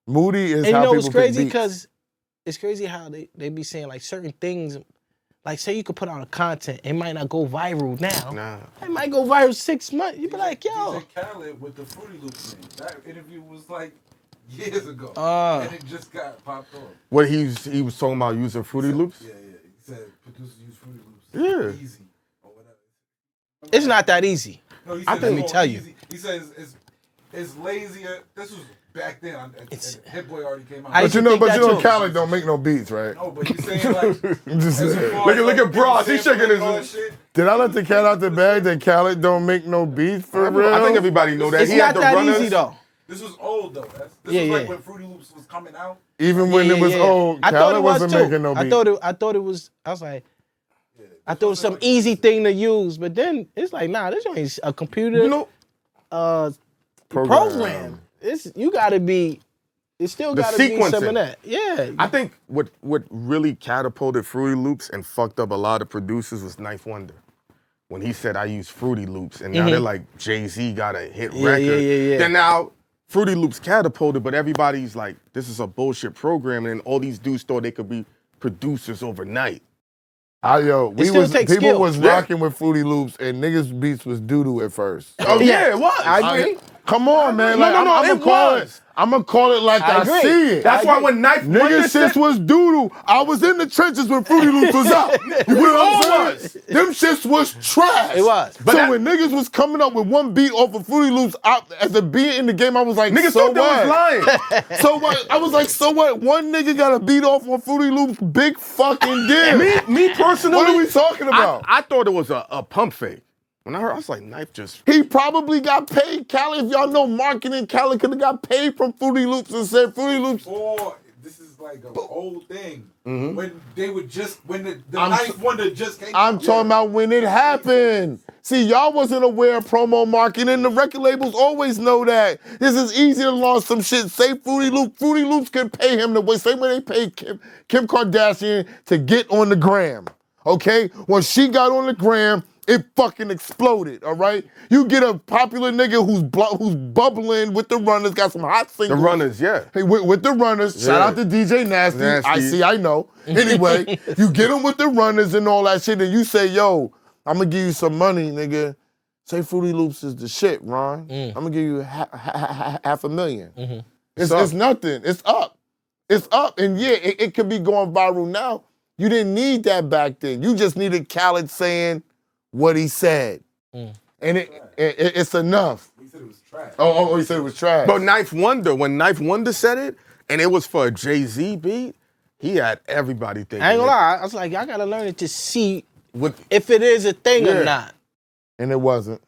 Moody is And you how know people what's crazy? pick beats. Because it's crazy how they be saying like certain things. Like say you could put out a content, it might not go viral now. Nah. It might go viral 6 months. You be like, yo. DJ Khaled with the Fruity Loops thing. That interview was like years ago, and it just got popped off. What he was talking about using Fruity Loops? Yeah. He said producers use Fruity Loops. Yeah. Easy or whatever. It's not that easy. No, he said let me it's tell easy. you. He says it's lazier. This was back then. It's- Hit Boy already came out. I But you used to know, think that too. Khaled don't make no beats, right? No, but he's saying like. I'm just as saying. far as, Look at people Browz, he's shaking sampling all his- that shit, Did I let the cat out the bag that Khaled don't make no beats for real? I think everybody know that. It's He not had the that runners. easy though. This was old though. This Yeah, was like yeah. when Fruity Loops was coming out. Even when it was old, I thought Khaled it was wasn't too. making no beats. I thought it was. I was like, I thought it was some easy thing to use, but then it's like, nah, this ain't a computer. You know, program. You gotta be. It still The gotta be some sequencing. of that. Yeah. I think what really catapulted Fruity Loops and fucked up a lot of producers was Ninth Wonder. When he said, I use Fruity Loops, and now they're like, Jay-Z got a hit record. Yeah. Then now, Fruity Loops catapulted, but everybody's like, this is a bullshit program, and all these dudes thought they could be producers overnight. It still takes people skill. was rocking with Fruity Loops, and niggas beats was doo-doo at first. Oh, yeah, it was. I agree. Come on, man. No, Like, no, I'm it gonna call was. it. I'm gonna call it like I agree. see it. That's why when Knife Nigga Wonder shit said, was doodle. I was in the trenches when Fruity Loops was out. You know what I'm saying? Them shits was trash. It was. But so when niggas was coming up with one beat off of Fruity Loops as a beat in the game, I was like, niggas so thought that what? was lying. So what? I was like, so what? One nigga got a beat off on Fruity Loops, big fucking deal. me personally, What are we talking about? I thought it was a pump fake. When I heard, I was like, Knife just. He probably got paid. Cali, if y'all know marketing, Cali could have got paid from Fruity Loops and said Fruity Loops. Or this is like an old thing. When they would just, when the Knife Wonder just came I'm out. talking about when it happened. See, y'all wasn't aware of promo marketing. The record labels always know that. This is easy to launch some shit. Say Fruity Loops. Fruity Loops can pay him the way, same way they paid Kim Kardashian to get on the gram. Okay? When she got on the gram, it fucking exploded, all right? You get a popular nigga who's bubbling with the runners, got some hot singles. The Runners, yeah. Hey, with the runners, shout out to DJ Nasty. I see, I know. Anyway, you get them with the runners and all that shit, and you say, yo, I'm gonna give you some money, nigga. Say Fruity Loops is the shit, Ron. I'm gonna give you $500,000. It's nothing. It's up. It's up. And yeah, it could be going viral now. You didn't need that back then. You just needed Khaled saying what he said. And it's enough. He said it was trash. Oh, he said it was trash. But Knife Wonder, when Knife Wonder said it, and it was for a Jay-Z beat, he had everybody thinking. I ain't gonna lie. I was like, y'all gotta learn it to see With, if it is a thing or not. And it wasn't.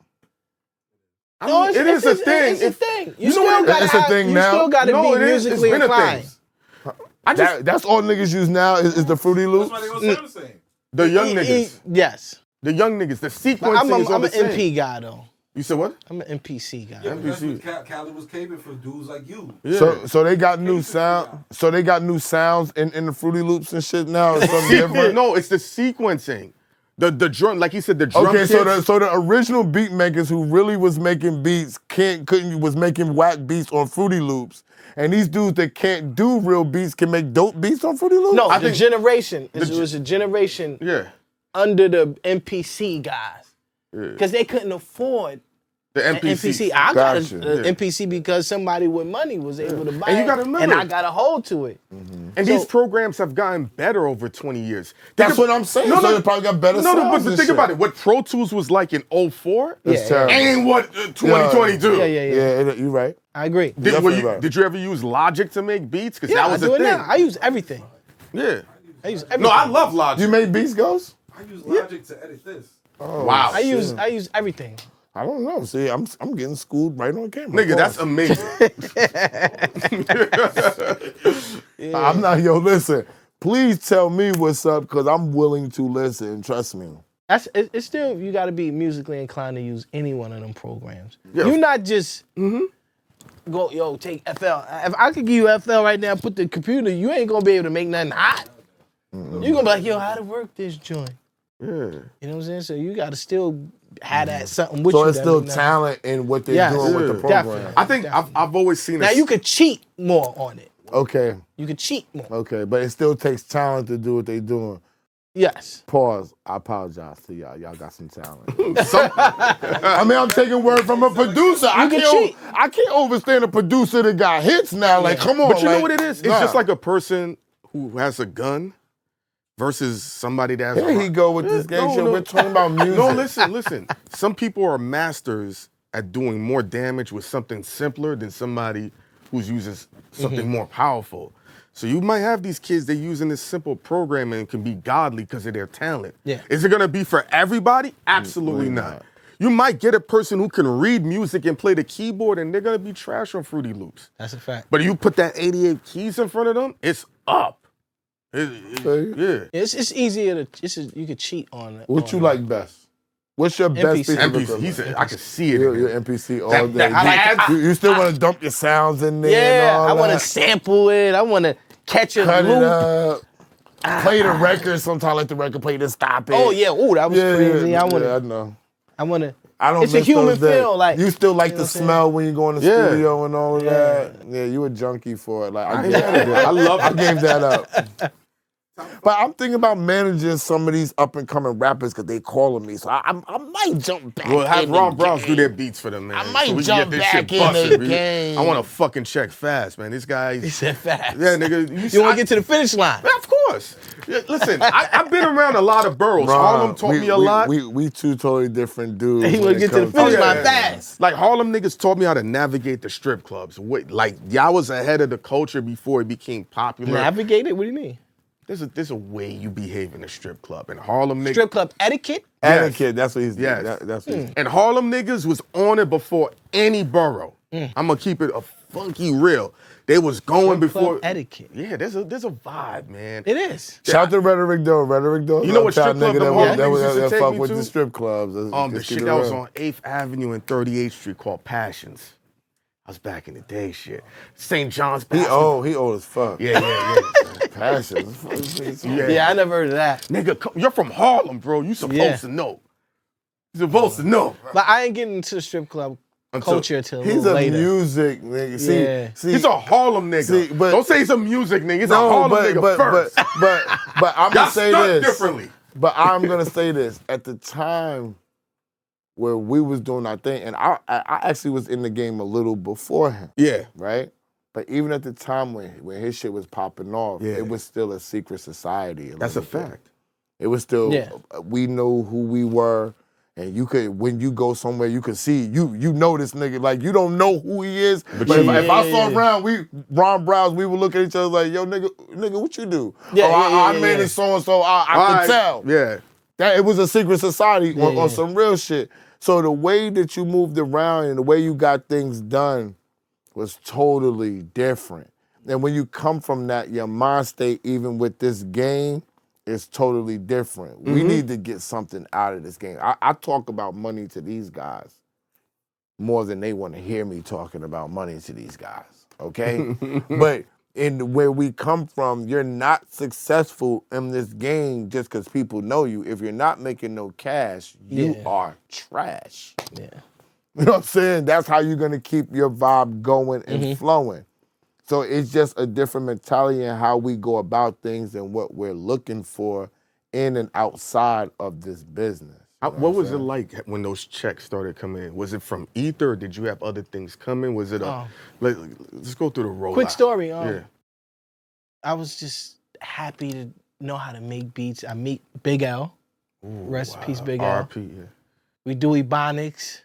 I mean, it is a thing. It's a thing. You know still what? gotta It's a have, thing you now. still gotta No, be it is. It's musically been a inclined. thing. That's all niggas use now is the Fruity Loops. That's why they gonna sound the same. The young niggas. Yes. The young niggas. The sequencing I'm is all an the same. MP guy though. You said what? I'm an MPC guy. Yeah, but that's NPC. what Khaled was caping for dudes like you. Yeah. So they got new sound. So they got new sounds in the Fruity Loops and shit now. It's something different. No, it's the sequencing. The drum, like you said, the drum. Okay, kits. so the original beat makers who really was making beats was making whack beats on Fruity Loops, and these dudes that can't do real beats can make dope beats on Fruity Loops. No, I the think- generation. It was a generation Yeah. under the MPC guys. Because they couldn't afford The an MPC. MPC. I got Gotcha. an MPC because somebody with money was able to buy And you it. gotta remember- And I got a hold to it. And these programs have gotten better over 20 years. That's what I'm saying. So they probably got better No, sounds but and think shit. about it. What Pro Tools was like in 04 It's terrible. ain't what 2022. Yeah. Yeah, you right. I agree. Definitely right. Did you ever use Logic to make beats? Because Yeah, that was I do a it thing. now. I use everything. Yeah. I use everything. No, I love Logic. You made beats, Ghost? I use Logic to edit this. Wow. I use everything. I don't know. See, I'm getting schooled right on camera. Nigga, that's amazing. I'm not, listen. Please tell me what's up, because I'm willing to listen. Trust me. It's still, you got to be musically inclined to use any one of them programs. Yeah. You're not just go, take FL. If I could give you FL right now, put the computer, you ain't gonna be able to make nothing hot. You're gonna be like, yo, how to work this joint? Yeah. You know what I'm saying? So you got to still have that something with So you. it's still talent in what they're doing with the Yeah. program. Definitely. I think I've always seen Now you could cheat more on it. Okay, You could cheat more. okay, but it still takes talent to do what they're doing. Yes. Pause. I apologize to y'all. Y'all got some talent. I mean, I'm taking word from a producer. I can can't overstand a producer that got hits now. Like, come on. But you know like, what it is? It's nah. just like a person who has a gun versus somebody that has Here he go with this game no, shit. no. We're talking about music. No, listen. Some people are masters at doing more damage with something simpler than somebody who's using something more powerful. So you might have these kids that using this simple program and can be godly because of their talent. Yeah. Is it gonna be for everybody? Absolutely not. You might get a person who can read music and play the keyboard and they're gonna be trash on Fruity Loops. That's a fact. But you put that 88 keys in front of them, it's up. Yeah. It's easier to, you could cheat on it. What you like best? What's your best piece of MPC, equipment? he said, I can see it. You're MPC all day. that- You still want to dump your sounds in there Yeah, and all I want to that? sample it. I want to catch a Cut it loop. up. Play the record. Sometimes let the record play to stop it. Oh yeah, that was crazy. Yeah, I want I to. know. I want to. I don't It's a miss human those days. feel, like, you still like you know the what I'm saying? smell when you go in the Yeah. studio and all of Yeah. that. Yeah, you a junkie for it. Like I love it. I gave that up. But I'm thinking about managing some of these up and coming rappers because they calling me. So I might jump back. Well, have in Ron the Browz game. do their beats for them, man. I might so we jump can get this back shit in busted, the dude. game. I want to fucking check fast, man. These guys. He said fast. Yeah, nigga. You want to get to the finish line? Yeah, of course. Yeah, listen, I've been around a lot of boroughs. Harlem taught me a lot. We two totally different dudes. He want to get to the finish line fast. Like Harlem niggas taught me how to navigate the strip clubs. Like y'all was ahead of the culture before it became popular. Navigate it? What do you mean? There's a way you behave in a strip club. And Harlem niggas. Strip club etiquette? Etiquette, that's what he's Yes. that's what he's And Harlem niggas was on it before any borough. I'm gonna keep it a funky real. They was going Strip club before etiquette. Yeah, there's a vibe, man. It is. Shout out to Rhetoric Door. You know what strip club them Harlem niggas used to that take fuck me with to? the strip clubs. The shit that was on 8th Avenue and 38th Street called Passions. I was back in the day, shit. St. John's He basketball. old as fuck. Yeah. Passion. Yeah, I never heard of that. Nigga, you're from Harlem, bro. You supposed to know. You supposed to know. But I ain't getting into the strip club culture till He's a a later. music nigga. See, He's a Harlem nigga. See, but- don't say he's a music nigga. He's a no, Harlem but, nigga but, first. but I'm Y'all gonna say stunt this differently. But I'm gonna say this. At the time where we was doing our thing, and I actually was in the game a little before him. Yeah. Right? But even at the time when his shit was popping off, it was still a secret society. That's a fact. It was still, we know who we were, and you could, when you go somewhere, you could see, you know this nigga, like you don't know who he is, but if I saw Ron Browz, we would look at each other like, yo, nigga, what you do? I made it so-and-so, I could tell. Yeah. That it was a secret society on some real shit. So the way that you moved around and the way you got things done was totally different. And when you come from that, your mind state, even with this game, is totally different. We need to get something out of this game. I talk about money to these guys more than they want to hear me talking about money to these guys, okay? But in where we come from, you're not successful in this game just because people know you. If you're not making no cash, you are trash. Yeah. You know what I'm saying? That's how you're gonna keep your vibe going and flowing. So it's just a different mentality in how we go about things and what we're looking for in and outside of this business. What was it like when those checks started coming in? Was it from Ether or did you have other things coming? Was it let's go through the rollout. Quick story. Yeah. I was just happy to know how to make beats. I meet Big L. Rest in peace, Big L. R.I.P., yeah. We do Ebonics.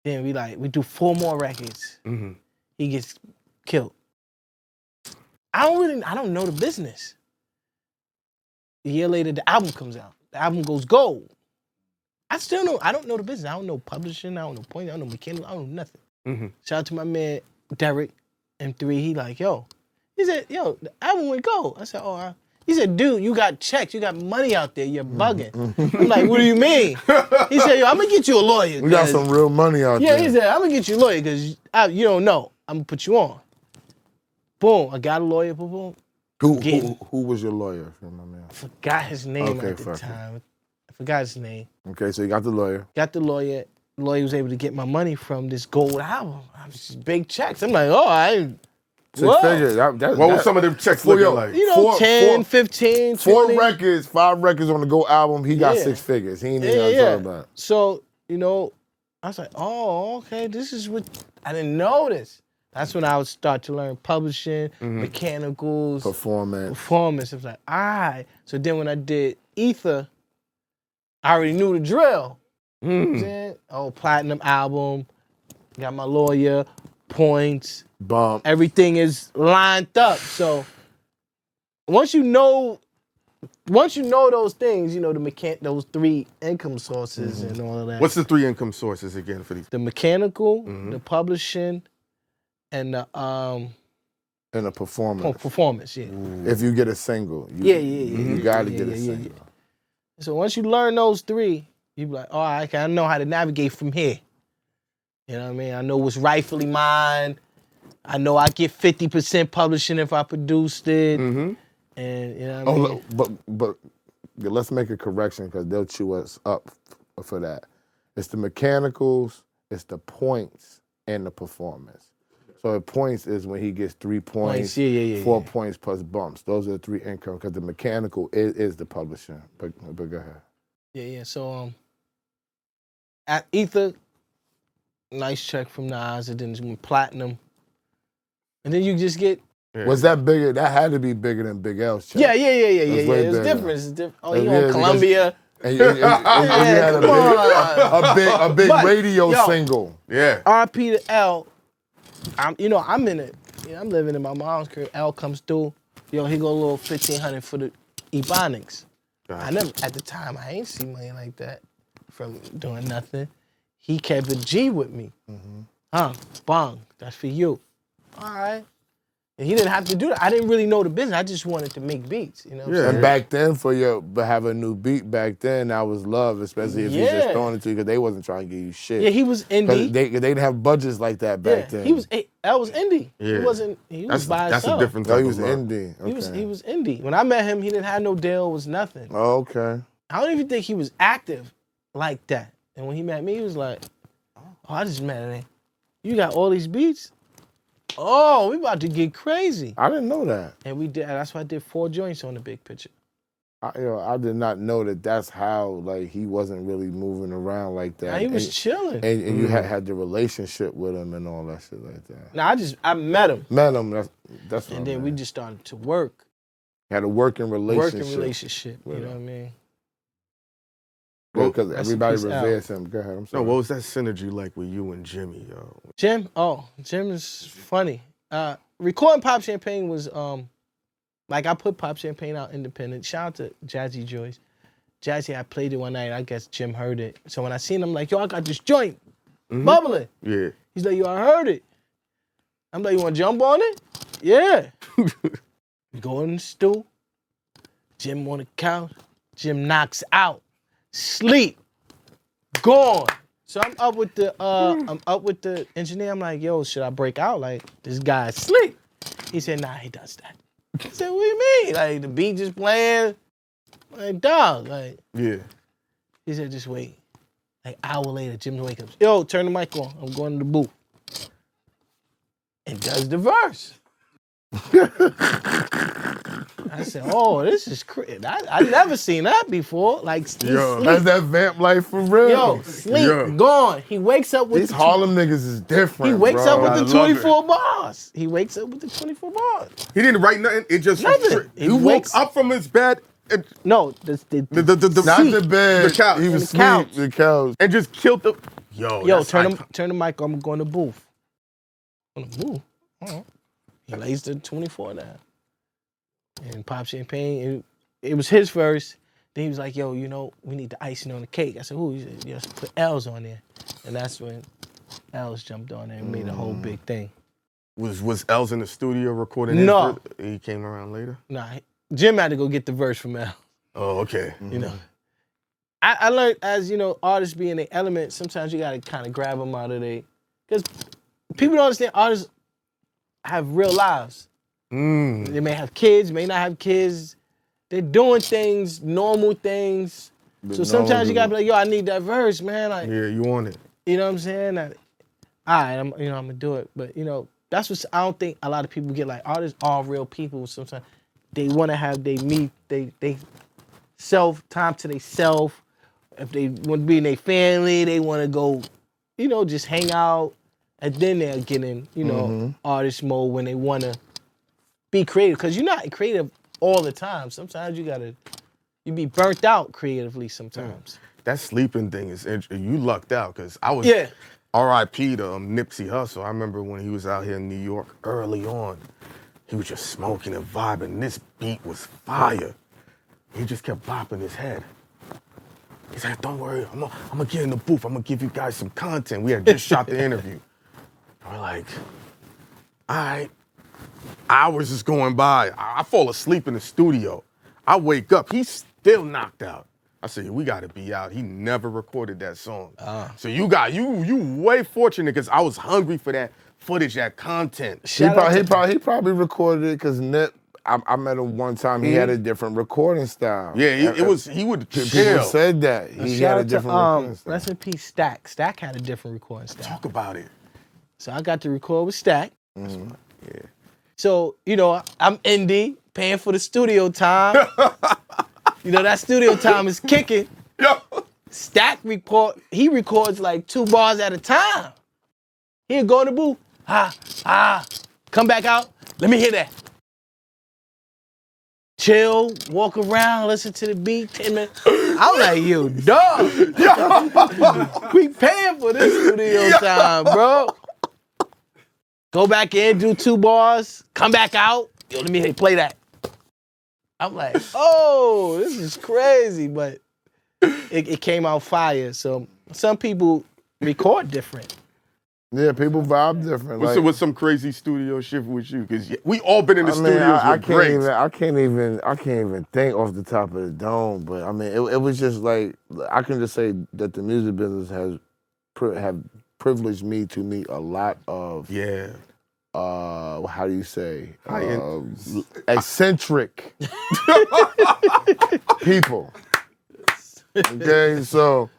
Then we do 4 more records. He gets killed. I don't know the business. A year later, the album comes out. The album goes gold. I don't know the business. I don't know publishing. I don't know pointing. I don't know mechanical. I don't know nothing. Shout out to my man, Derek, M3. He said, yo, the album went gold. I said, he said, dude, you got checks. You got money out there. You're bugging. I'm like, what do you mean? He said, yo, I'm going to get you a lawyer. We got some real money out there. Yeah, he said, I'm going to get you a lawyer because you don't know. I'm going to put you on. Boom, I got a lawyer. Boom, boom. Who was your lawyer? I forgot his name at the time. I forgot his name. Okay, so you got the lawyer. Got the lawyer. The lawyer was able to get my money from this gold album. Just big checks. I'm like, I 6 figures. What was some of them checks looking like? You know, 10, 15, 20. 4 records, 5 records on the gold album. He got 6 figures. He ain't even got to talk about it. So, I was like, okay, this is what, I didn't know this. That's when I would start to learn publishing, mechanicals, performance. It was like, all right. So then when I did Ether, I already knew the drill. You know what I'm saying? Platinum album, got my lawyer, points, bump. Everything is lined up. So once you know those things, those 3 income sources and all of that. What's the 3 income sources again for these? The mechanical, the publishing, and the performance. Performance, yeah. If you get a single, you got to get a single. Yeah. So once you learn those 3, you be like, all right, I know how to navigate from here. You know what I mean? I know what's rightfully mine. I know I get 50% publishing if I produced it. And you know what I mean? But let's make a correction because they'll chew us up for that. It's the mechanicals, it's the points, and the performance. So the points is when he gets 3 points, Yeah. 4 points plus bumps. Those are the 3 income because the mechanical is the publishing. But go ahead. Yeah. So at Ether, nice check from Nas, and then went platinum, and then you just get. Yeah. Was that bigger? That had to be bigger than Big L's check. Yeah. way It's bigger. different. It's different. Oh, Yeah, he on because- Columbia. And you had a big But, radio yo, single. Yeah. RP to L. I'm living in my mom's crib. L comes through. Yo, he go a little 1,500 for the Ebonics. I never, at the time, I ain't see money like that from doing nothing. He kept a G with me. Bong, that's for you. All right. And he didn't have to do that. I didn't really know the business. I just wanted to make beats. You know what I'm saying? And back then, but have a new beat back then, that was love, especially if he's just throwing it to you because they wasn't trying to give you shit. Yeah, he was indie. They didn't have budgets like that back then. L was indie. Yeah. He was by That's himself. a different No, type he was of love. indie. Okay. He was indie. When I met him, he didn't have no deal, was nothing. Oh, okay. I don't even think he was active like that. And when he met me, he was like, oh, I just met him. You got all these beats? Oh, we about to get crazy. I didn't know that. And we did. That's why I did 4 joints on the big picture. I did not know that that's how, like, he wasn't really moving around like that. Nah, he was chilling. And you had the relationship with him and all that shit like that. Now I met him. Met him, that's what And I then we meant. just started to work. Had a working relationship. Working relationship. You know what I mean? Because Rest in everybody peace, Al. reveres him. Go ahead, I'm No, sorry. what was that synergy like with you and Jimmy, yo? Jim is funny. Recording Pop Champagne was like I put Pop Champagne out independent. Shout out to Jazzy Joyce. Jazzy, I played it one night. I guess Jim heard it. So when I seen him, like, yo, I got this joint bubbling. Yeah. He's like, yo, I heard it. I'm like, you want to jump on it? Yeah. We go in the stool. Jim on the couch. Jim knocks out. Sleep. Gone. So I'm up with the engineer. I'm like, yo, should I break out? Like, this guy's asleep. He said, nah, he does that. I said, what do you mean? Like, the beat just playing. Like, dog. Like, Yeah. he said, just wait. Like, hour later, Jim wake up. Yo, turn the mic on. I'm going to the booth. And does the verse. I said, oh, this is crazy. I never seen that before. Like, Yo, That's that vamp life for real. yo, sleep, Yeah. gone. He wakes up with These the Harlem niggas is different. He wakes bro. up with I the love 24 bars. He wakes up with the 24 bars. He didn't write nothing. It just Nothing. He woke up from his bed and No, the Not seat. the bed. The couch. He was The couch. asleep. The couch. and just killed the. Yo, Yo, that's turn the mic on. I'm going to the booth. On the booth. He lays the 24 down. And Pop Champagne, it was his verse. Then he was like, yo, you know, we need the icing on the cake. I said, who? He said, yes, put L's on there. And that's when L's jumped on there and made a whole big thing. Was Els in the studio recording? No. it? He came around later. Nah, Jim had to go get the verse from L. Oh, okay. You know, I learned as, you know, artists being their element, sometimes you got to kind of grab them out of their, because people don't understand artists have real lives. They may have kids, may not have kids. They're doing things, normal things. So sometimes you got to be like, yo, I need that verse, man. Like, Yeah, you want it. you know what I'm saying? Like, all right, I'm going to do it. But, you know, that's what I don't think a lot of people get. Like, artists are real people sometimes. They want to have they time to they self. If they want to be in their family, they want to go, you know, just hang out. And then they'll get in, you know, artist mode when they want to be creative. Because you're not creative all the time. Sometimes you be burnt out creatively sometimes. That sleeping thing is interesting. You lucked out because I was R.I.P. to Nipsey Hussle. I remember when he was out here in New York early on. He was just smoking and vibing. This beat was fire. He just kept bopping his head. He said, don't worry, I'm gonna get in the booth. I'm gonna give you guys some content. We had just shot the interview. And we're like, all right. Hours is going by. I fall asleep in the studio. I wake up. He's still knocked out. I said, we gotta be out. He never recorded that song. So you way fortunate because I was hungry for that footage, that content. He probably recorded it because Nip. I met him one time. He had a different recording style. Yeah, he would People chill. said that he had a different recording style. Rest in peace, Stack. Stack had a different recording style. Talk about it. So I got to record with Stack. Mm-hmm. Yeah. So, you know, I'm indie, paying for the studio time. You know, that studio time is kicking. Yo. Stack he records like 2 bars at a time. He'll go in the booth, come back out, let me hear that. Chill, walk around, listen to the beat, 10 minutes. I'm like, yo, dog. We paying for this studio time, bro. Go back in, do 2 bars, come back out. Yo, let me play that. I'm like, oh, this is crazy, but it came out fire. So some people record different. Yeah, people vibe different. What's some crazy studio shit with you? Because we all been in the studios with greats. I can't even think off the top of the dome. But I mean, it was just like, I can just say that the music business have privileged me to meet a lot of how do you say eccentric people. Okay, so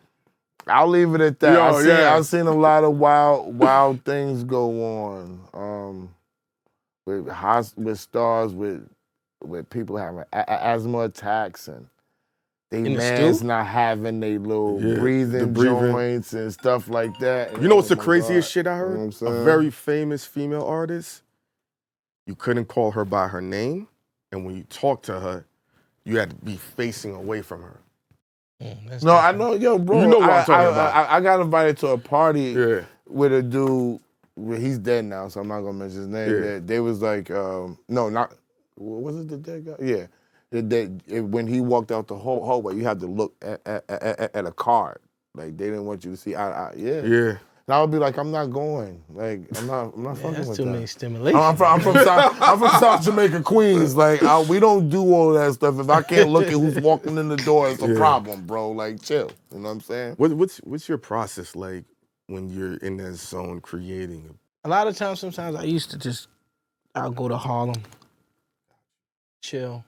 I'll leave it at that. I've seen a lot of wild things go on. With stars, with people having asthma attacks and they man's not having their little breathing joints and stuff like that. You know what's the craziest shit I heard? You know what I'm saying? A very famous female artist, you couldn't call her by her name, and when you talk to her, you had to be facing away from her. No, I know, yo, bro. You know what I'm talking about. I got invited to a party with a dude. He's dead now, so I'm not gonna mention his name. Yeah. They was like, was it the dead guy? Yeah. When he walked out the hallway, you had to look at a card. Like they didn't want you to see. Yeah. And I would be like, I'm not going. Like I'm not fucking with that. That's too many stimulation. I'm from South Jamaica, Queens. Like we don't do all that stuff. If I can't look at who's walking in the door, it's a problem, bro. Like chill. You know what I'm saying? What's your process like when you're in that zone creating? A lot of times, sometimes I used to I'll go to Harlem, chill,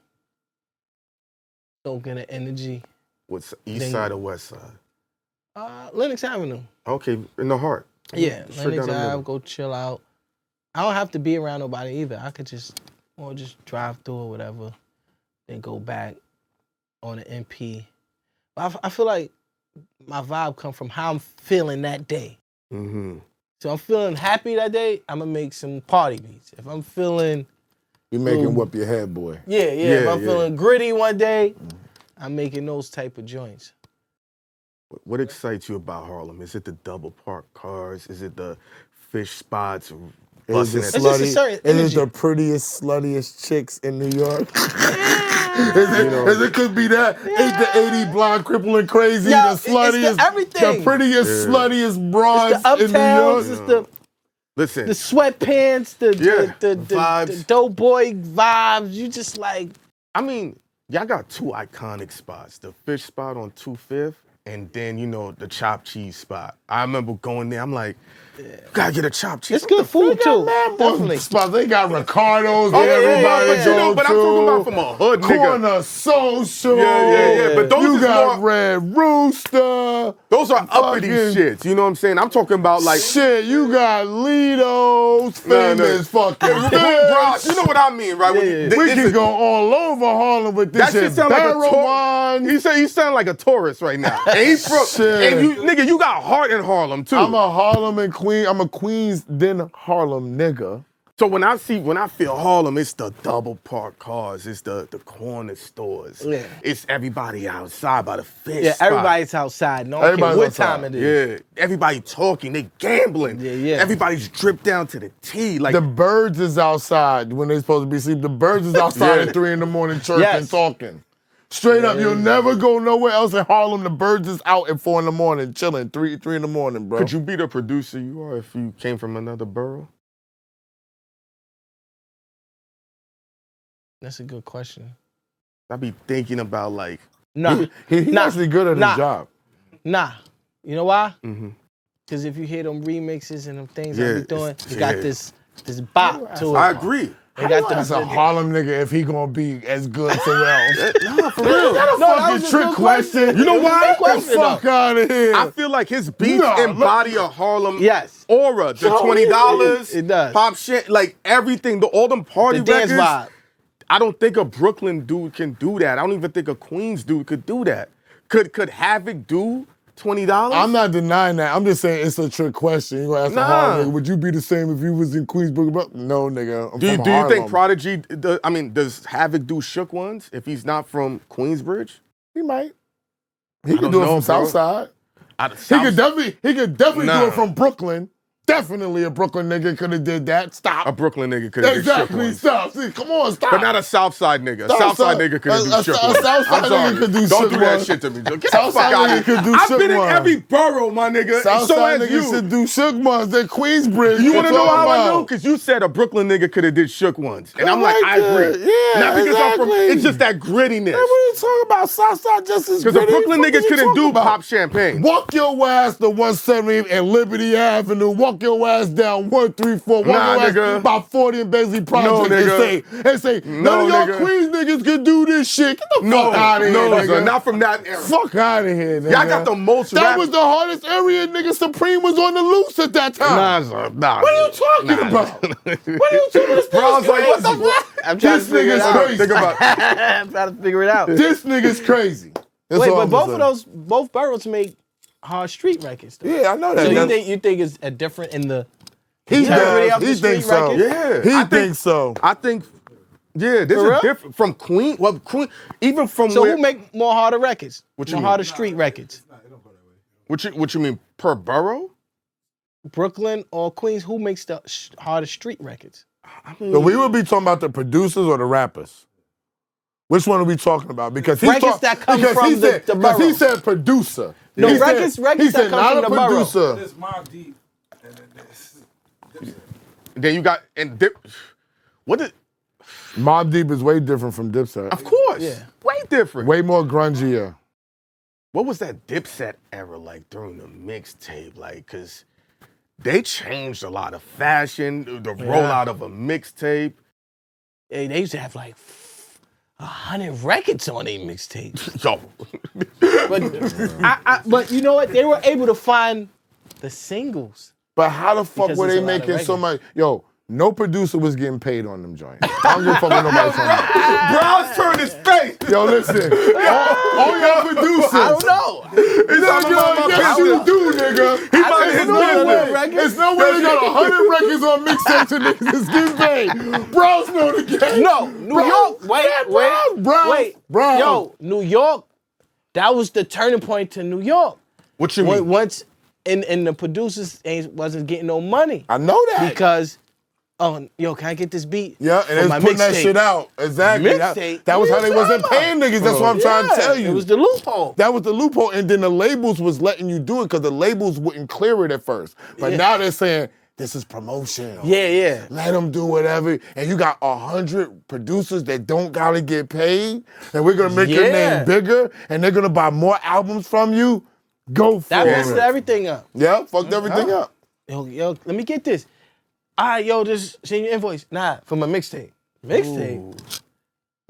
soak in the energy. What's east side or west side? Lenox Avenue. Okay, in the heart. Yeah, Lenox Ave, go chill out. I don't have to be around nobody either. I could just drive through or whatever, then go back on the MP. But I feel like my vibe come from how I'm feeling that day. Mm-hmm. So I'm feeling happy that day, I'm gonna make some party beats. If I'm feeling... You're making Whip Your Head, boy. Yeah. If I'm feeling gritty one day, I'm making those type of joints. What excites you about Harlem? Is it the double parked cars? Is it the fish spots? Is it the prettiest, sluttiest chicks in New York? It could be that 8 to 80 blonde, crippling, crazy, the sluttiest, the prettiest, sluttiest bras in New York. It's the Listen, the sweatpants, the vibes, the dope boy vibes. You just like, I mean, y'all got 2 iconic spots: the fish spot on 25th, and then the chopped cheese spot. I remember going there. I'm like, you gotta get a chopped cheese. It's good food too. Definitely. They got Ricardo's where everybody goes but I'm talking about from a hood nigga. Corner Social. Yeah. But those got Red Rooster. Those are uppity shits. You know what I'm saying? I'm talking about like shit. You got Lido's famous fucking bitch. You know what I mean, right? We can go all over Harlem with this shit. Sound like he sound like a tourist right now. And he you got heart in Harlem too. I'm a Harlem and Queens. I'm a Queens then Harlem nigga. So when I feel Harlem, it's the double parked cars, it's the corner stores, it's everybody outside by the fish spot. Everybody's outside. No one cares what time it is. Yeah, everybody talking, they gambling. Yeah. Everybody's dripped down to the T. Like the birds is outside when they supposed to be asleep. The birds is outside at 3 a.m. chirping, talking. Straight up, you'll never go nowhere else in Harlem. The birds is out at 4 a.m. chilling, 3 a.m, bro. Could you be the producer you are if you came from another borough? That's a good question. I'd be thinking about like... Nah. He's actually good at his job. Nah. You know why? Mm-hmm. Because if you hear them remixes and them things I be doing, you got this bop to it. I agree. They got That's a Harlem nigga if he gonna be as good somewhere else. No, for real. That a fucking trick question. You know why? Get the fuck out of here. I feel like his beats embody a Harlem aura. The $20, it does. pop shit, like everything, all them party The dance records. vibe. I don't think a Brooklyn dude can do that. I don't even think a Queens dude could do that. Could Havoc do $20? I'm not denying that. I'm just saying it's a trick question. You gonna ask a Harlem nigga, would you be the same if you was in Queensbrook? No, nigga. I'm Do from you Harlem. think Prodigy, does Havoc do Shook Ones if he's not from Queensbridge? He might. He could do it from Southside. He could definitely do it from Brooklyn. Definitely a Brooklyn nigga could have did that. Stop. A Brooklyn nigga could have did Shook Exactly. Ones. Stop. See, come on, stop. But not a Southside nigga. A Southside nigga could have do Shook Ones. A Southside I'm sorry. nigga could do Don't Shook do that Ones. shit to me. Get the Southside fuck out nigga of could here. do I've Shook been in Ones. every borough, my nigga. And so Southside has niggas you. should do Shook Ones. They're Queensbridge. You want to know how I know? know? Because you said a Brooklyn nigga could have did Shook Ones. And I'm Right like, I agree. there. Yeah, Not because I'm from, exactly. it's just that grittiness. Hey, what are you talking about? Southside just as Because a gritty? Brooklyn What nigga you couldn't talking do about? pop champagne. Walk your ass to 170 and Liberty Avenue. Walk your ass down 134. Walk Nah, your ass nigga. about 40 and Beasley Project nigga. and say, none of y'all nigga. Queens niggas can do this shit. Get the fuck out of here, nigga. Son, not from that era. Fuck out of here, nigga. Y'all got the most That rap- was the hardest area, nigga. Supreme was on the loose at that time. Nah. What are you talking about? What are you talking about? Bro, I was like, what the Crazy. fuck? I'm trying This to figure it nigga's out. crazy. Think about I'm trying to figure it out. This nigga's crazy. That's Wait, all but I'm both saying. of both boroughs make hard street records. Though. Yeah, I know that. So That's- you think it's a different in the He integrity does. of the He street thinks so. record? Yeah. He I thinks so. I think, yeah, this For real? is different. From Queen, even from So where, who make more harder records? What you more mean? harder street records? what you mean, per borough? Brooklyn or Queens? Who makes the harder street records? I mean, So we would be talking about the producers or the rappers? Which one are we talking about? Because he's Records that come from the because he borough. said producer. No, He said- records he that said come not from a the borough. producer. There's Mobb Deep, and then there's then you got and Dip. What did? Mobb Deep is way different from Dipset. Of course, Yeah. way different. Way more grungier. What was that Dipset era like during the mixtape? Like, cause they changed a lot of fashion, the rollout of a mixtape. Hey, they used to have like 100 records on their mixtape. Yo, But you know what? They were able to find the singles. But how the fuck Because were there's they a lot of making so records. much? Yo, no producer was getting paid on them joints. I don't give a fuck what nobody talking about. Browz turned his face. Yo, listen. all y'all producers. I don't know. He's talking about my Yes, business. you do, nigga. He minding his There's no business. way. There's no way they got 100 records on mixtapes and niggas is getting paid. Bros know the game. No, New York. Wait. Browz. Yo, New York. That was the turning point to New York. What you mean? Once, and the producers wasn't getting no money I know that. because, yo, can I get this beat? Yeah, and for they my was putting that mixtape? shit out. Exactly. Mixtape? That was What how are they you wasn't talking paying niggas. That's what I'm trying to tell you. It was the loophole. That was the loophole, and then the labels was letting you do it because the labels wouldn't clear it at first. But now they're saying, this is promotion. Yeah. Let them do whatever. And you got 100 producers that don't gotta get paid, and we're gonna make your name bigger, and they're gonna buy more albums from you. Go for That it. messed everything up. Yeah, fucked everything up. Yo, let me get this. All right, yo, just send your invoice. Nah, for my mixtape. Mixtape.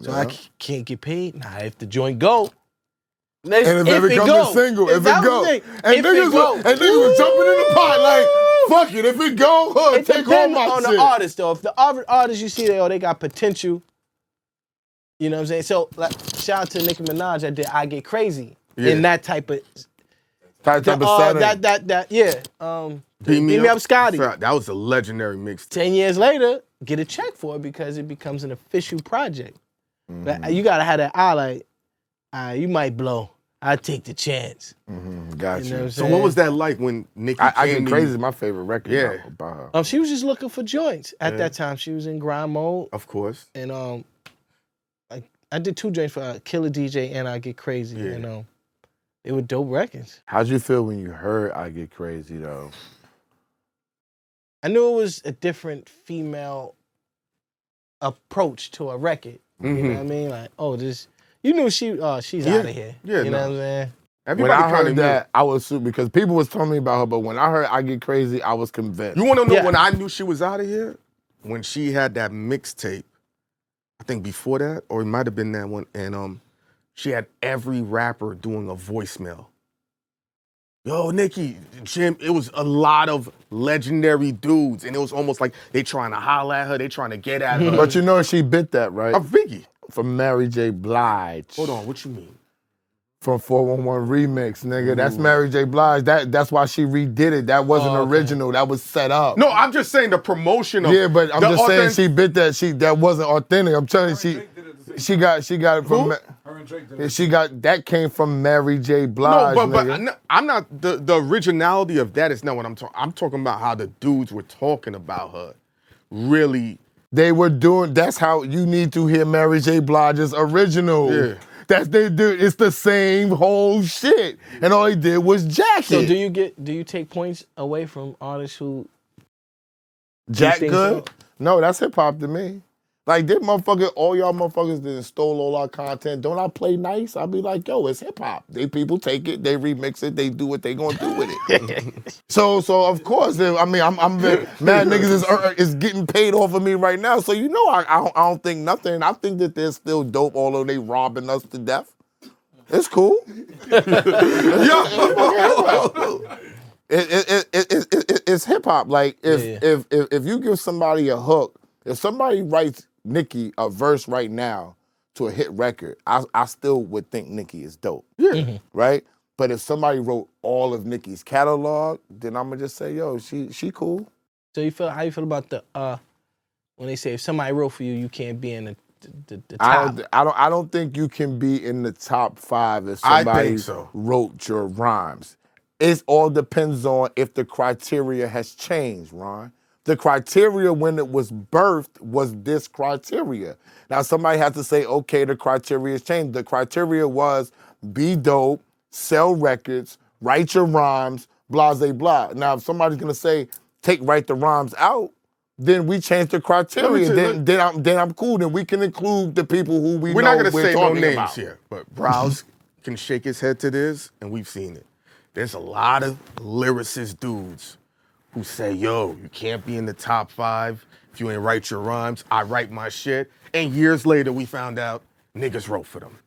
So I can't get paid? Nah, if the joint go. And if it becomes a single, if it go. And niggas were jumping in the pot like, fuck it, if it go, It take all depends my on shit. the artist, though. If the artist you see, they got potential, you know what I'm saying? So, like, shout out to Nicki Minaj that did I Get Crazy in that type of Type of setting. Beat Me Up Scotty. That was a legendary mixtape. 10 years later, get a check for it because it becomes an official project. But you gotta have that eye like, you might blow. I take the chance. Gotcha. You know what I'm So saying? what was that like when Nicki I came Get to Crazy you? is my favorite record Yeah. about her. She was just looking for joints at that time. She was in grind mode, Of course. and I did 2 joints for Killer DJ and I Get Crazy, Yeah. and they were dope records. How'd you feel when you heard I Get Crazy, though? I knew it was a different female approach to a record. You know what I mean? Like, you knew she's out of here. Yeah, you know what I'm saying? Everybody When I kind heard of that, I was super, because people was telling me about her, but when I heard I Get Crazy, I was convinced. You want to know Yeah. when I knew she was out of here? when she had that mixtape, I think before that, or it might have been that one, and she had every rapper doing a voicemail. Yo, Nicki, Jim, it was a lot of legendary dudes, and it was almost like they trying to holler at her, they trying to get at her. But you know she bit that, right? Biggie. From Mary J. Blige. Hold on, what you mean? From 411 Remix, nigga. That's Mary J. Blige. That's why she redid it. That wasn't original. That was set up. No, I'm just saying the promotion of. Yeah, but I'm just saying she bit that. That wasn't authentic. I'm telling you, she got it from. Her and Drake did it. She got that came from Mary J. Blige. No, but nigga. I'm not the originality of that is not what I'm talking. I'm talking about how the dudes were talking about her. Really, they were doing. That's how you need to hear Mary J. Blige's original. Yeah. That's they do. It's the same whole shit, and all he did was jack So it. do you take points away from artists who Jack things good? so? No, that's hip hop to me. Like, this motherfucker, all y'all motherfuckers that stole all our content, don't I play nice? I'll be like, yo, it's hip hop. People take it, they remix it, they do what they gonna do with it. so of course, I'm mad niggas is getting paid off of me right now. So you know I don't think nothing. I think that they're still dope, although they robbing us to death. It's cool. It's hip hop. Like if you give somebody a hook, if somebody writes Nicki a verse right now to a hit record, I still would think Nicki is dope. Yeah. Right? But if somebody wrote all of Nicki's catalog, then I'm gonna just say, yo, she cool. So how you feel about the when they say if somebody wrote for you, you can't be in the top? I don't think you can be in the top 5 if somebody wrote your rhymes. It all depends on if the criteria has changed, Ron. The criteria when it was birthed was this criteria. Now somebody has to say, okay, the criteria has changed. The criteria was be dope, sell records, write your rhymes, blah, blah, blah. Now if somebody's gonna say, write the rhymes out, then we change the criteria. Then I'm cool. Then we can include the people who we're not gonna say no names about. here, but Browz can shake his head to this, and we've seen it. There's a lot of lyricist dudes who say, yo, you can't be in the top 5 if you ain't write your rhymes. I write my shit. And years later, we found out niggas wrote for them.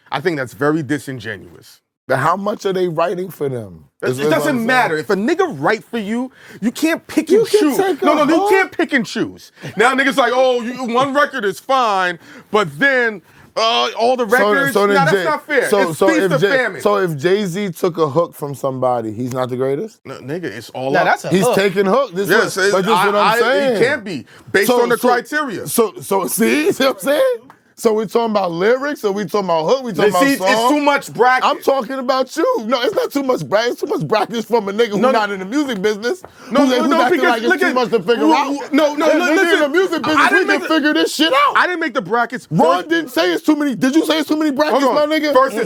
I think that's very disingenuous. But how much are they writing for them? It doesn't matter. If a nigga write for you, you can't pick and choose. No, you can't pick and choose. Now niggas like, oh, one record is fine, but then all the records, that's not fair. It's feast or famine. So if Jay-Z took a hook from somebody, he's not the greatest? No, nigga, it's all Nah, up. that's a He's hook. taking hook. This is what I'm saying. It can't be, based on the criteria. So see what I'm saying? So we're talking about lyrics, or we talking about hook, we talking about songs? It's too much bracket. I'm talking about you. No, it's not too much bracket. It's too much brackets from a nigga who's not in the music business. Who's acting like it's too much to figure out. No, listen. In the music business, we can figure this shit out. I didn't make the brackets. Ron didn't say it's too many. Did you say it's too many brackets, my nigga? First,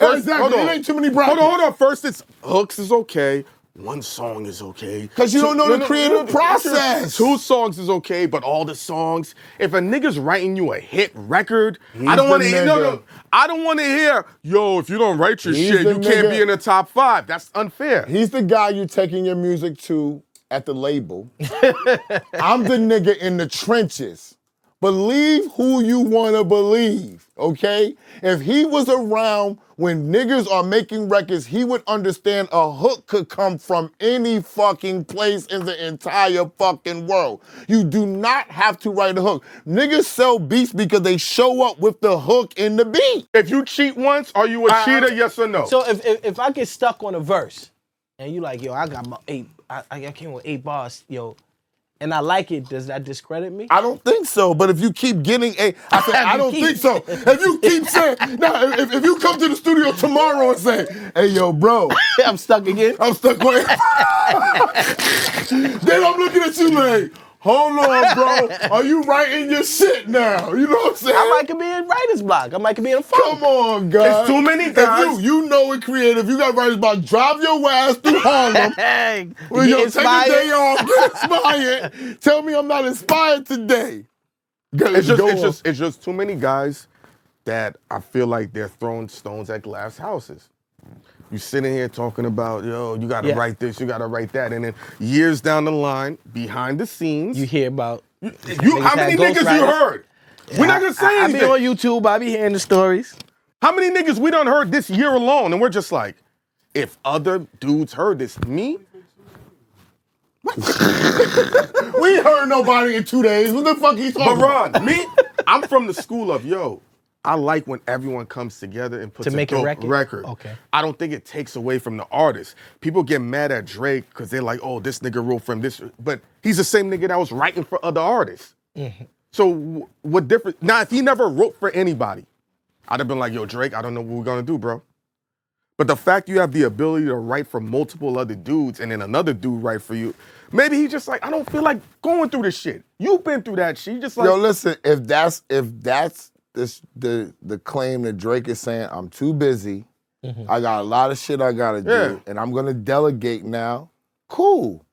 exactly. It ain't too many brackets. Hold on. First, it's hooks is okay. One song is okay. Because you don't know the creative process. 2 songs is okay, but all the songs, if a nigga's writing you a hit record, I don't want to hear, I don't want to hear, yo, if you don't write your shit, you can't be in the top 5. That's unfair. He's the guy you're taking your music to at the label. I'm the nigga in the trenches. Believe who you want to believe, okay? If he was around when niggas are making records, he would understand a hook could come from any fucking place in the entire fucking world. You do not have to write a hook. Niggas sell beats because they show up with the hook in the beat. If you cheat once, are you a cheater, yes or no? So if I get stuck on a verse, and you like, yo, I got my 8, I came with 8 bars, yo, and I like it, does that discredit me? I don't think so, but if you keep getting I don't think so. If you keep saying, if you come to the studio tomorrow and say, hey, yo, bro. I'm stuck again? I'm stuck with Then I'm looking at you like, hold on, bro. Are you writing your shit now? You know what I'm saying? I might could be in writer's block. I might could be in a funk. Come on, guys. It's too many guys. If you know it creative, you got writers about drive your ass through Harlem. Hey, Well, yo, take a day off, get inspired. Tell me I'm not inspired today. It's just too many guys that I feel like they're throwing stones at glass houses. You sitting here talking about, yo, you gotta write this, you gotta write that, and then years down the line, behind the scenes, you hear about How many niggas you heard? We're not gonna say anything. I be on YouTube. I be hearing the stories. How many niggas we done heard this year alone, and we're just like, if other dudes heard this, me? We ain't heard nobody in 2 days. What the fuck you talking about? But Ron, me, I'm from the school of, I like when everyone comes together and puts To make a record? Okay. I don't think it takes away from the artist. People get mad at Drake because they're like, oh, this nigga wrote from this. But he's the same nigga that was writing for other artists. Mm-hmm. So what difference? Now, if he never wrote for anybody, I'd have been like, yo, Drake, I don't know what we're going to do, bro. But the fact you have the ability to write for multiple other dudes and then another dude write for you, maybe he just like, I don't feel like going through this shit. You've been through that shit. You just like... Yo, listen, if that's the claim that Drake is saying, I'm too busy, I got a lot of shit I got to do, and I'm going to delegate now, cool.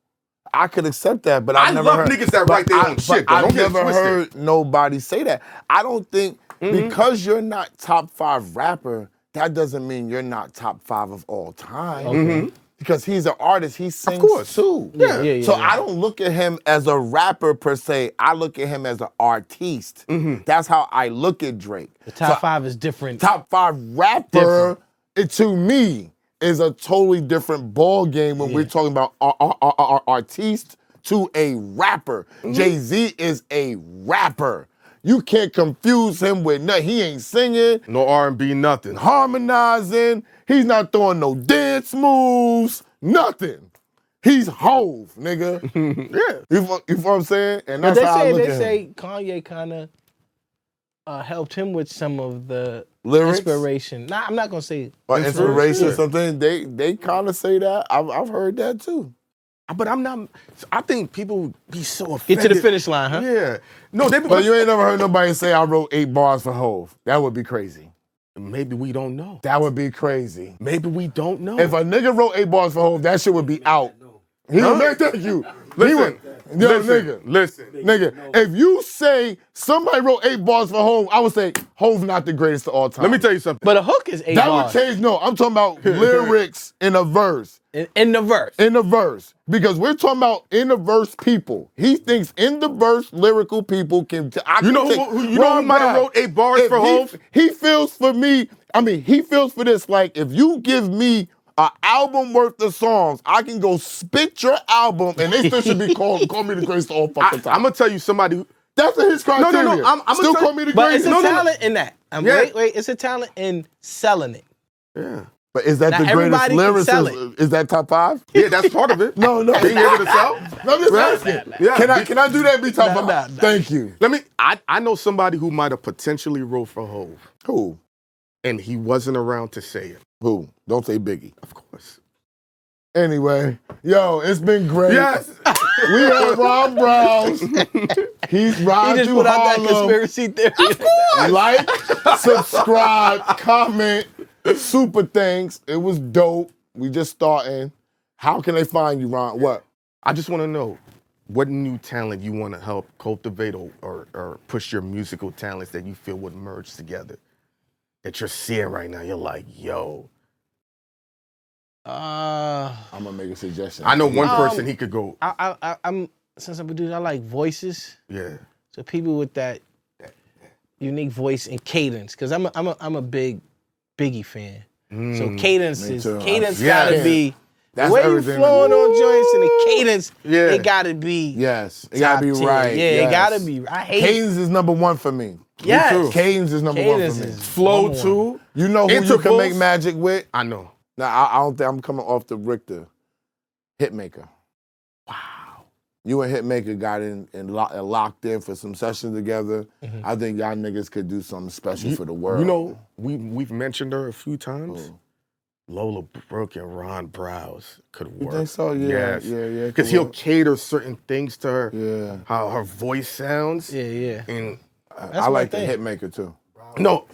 I could accept that, but I never love heard... niggas that write their own shit, though. I've never heard nobody say that. I don't think, because you're not top 5 rapper, that doesn't mean you're not top 5 of all time. Okay. Because he's an artist, he sings too. So I don't look at him as a rapper per se. I look at him as an artiste. That's how I look at Drake. The top 5 is different. Top 5 rapper, to me, is a totally different ball game when we're talking about artiste to a rapper. Jay-Z is a rapper. You can't confuse him with nothing. He ain't singing. No R&B, nothing. Harmonizing. He's not throwing no dance moves. Nothing. He's Hove, nigga. You know what I'm saying? And that's how I look at him. They say Kanye kind of helped him with some of the lyrics? Inspiration. Nah, I'm not going to say inspiration or something. They kind of say that. I've heard that too. But I'm not. I think people be so offended. Get to the finish line, huh? Yeah. No, but you ain't never heard nobody say I wrote 8 bars for Hove. That would be crazy. Maybe we don't know. That would be crazy. Maybe we don't know. If a nigga wrote 8 bars for Hove, that shit would be out. He would make thank you. Listen, nigga, if you say somebody wrote 8 bars for Hove, I would say Hove not the greatest of all time. Let me tell you something. But a hook is 8 bars. That would change. No, I'm talking about lyrics in a verse. In the verse. In the verse. Because we're talking about in the verse people. He thinks in the verse lyrical people can... You know who might have wrote 8 bars for Hove? He feels for me... he feels for this like, if you give me an album worth of songs, I can go spit your album and they still should be call me the greatest of all fucking time. I'm going to tell you somebody who... That's his criteria. No. I'm still call me the greatest. But it's a talent in that. Wait. It's a talent in selling it. Yeah. But is that the greatest lyricist? Is that top 5? Yeah, that's part of it. No. Being able to sell? No, I'm just asking. Yeah. Can I do that and be top 5? Nah. Thank you. I know somebody who might have potentially wrote for Hove. Who? And he wasn't around to say it. Who? Don't say Biggie. Of course. Anyway, yo, it's been great. Yes. We had Ron Browz. He's riding He just put out that conspiracy theory. Of course. Like, subscribe, comment, super thanks. It was dope. We just starting. How can they find you, Ron? What? I just want to know what new talent you want to help cultivate or push your musical talents that you feel would merge together. That you're seeing right now, you're like, yo. I'm gonna make a suggestion. I know one person he could go. I'm since I'm a dude, I like voices. Yeah. So people with that unique voice and cadence, because I'm a big Biggie fan. So cadence gotta be. That's the way you everything. flowing on joints and the cadence, Yeah. it gotta be. Yes, it gotta be top 10. right. Yeah, yes. it gotta be. I hate Cadence is number 1 for me. Yes. Me too. Cadence is number 1 for me. Flow too. You know who you can make magic with? I know. Now, I don't think I'm coming off the Richter. Hitmaker. Wow. You and Hitmaker got in and locked in for some sessions together. I think y'all niggas could do something special for the world. You know, we've mentioned her a few times. Lola Brooke and Ron Browz could work. You think so? Yeah. Yes. Yeah. Because he'll cater certain things to her. Yeah. How her voice sounds. Yeah. And I like the Hitmaker too. No.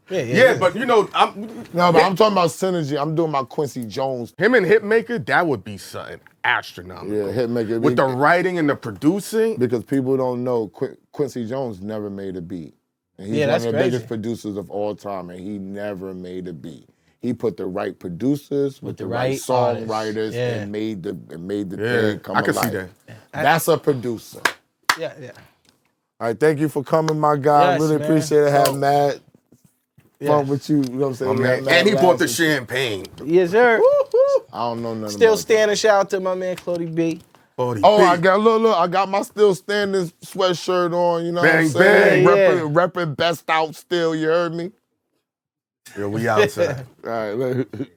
Yeah, but you know, I'm talking about synergy. I'm doing my Quincy Jones. Him and Hitmaker, that would be something astronomical. Yeah, Hitmaker. With the writing and the producing. Because people don't know, Quincy Jones never made a beat. And he's one of the biggest producers of all time, and he never made a beat. He put the right producers with the right songwriters and made the thing come alive. I can see that. That's a producer. Yeah, yeah. All right, thank you for coming, my guy. Yes, Really man. appreciate it. Have mad Yes. fun with you. You know what I'm saying? My We had man. mad And he laughs bought the and shit. champagne. Yes, sir. I don't know nothing Still about standing. Shout out to my man, Clody B. Oh, I got look, I got my still standing sweatshirt on, you know what I'm Bang, saying? bang. Repping best out still, you heard me? Yeah, we outside. All right, look.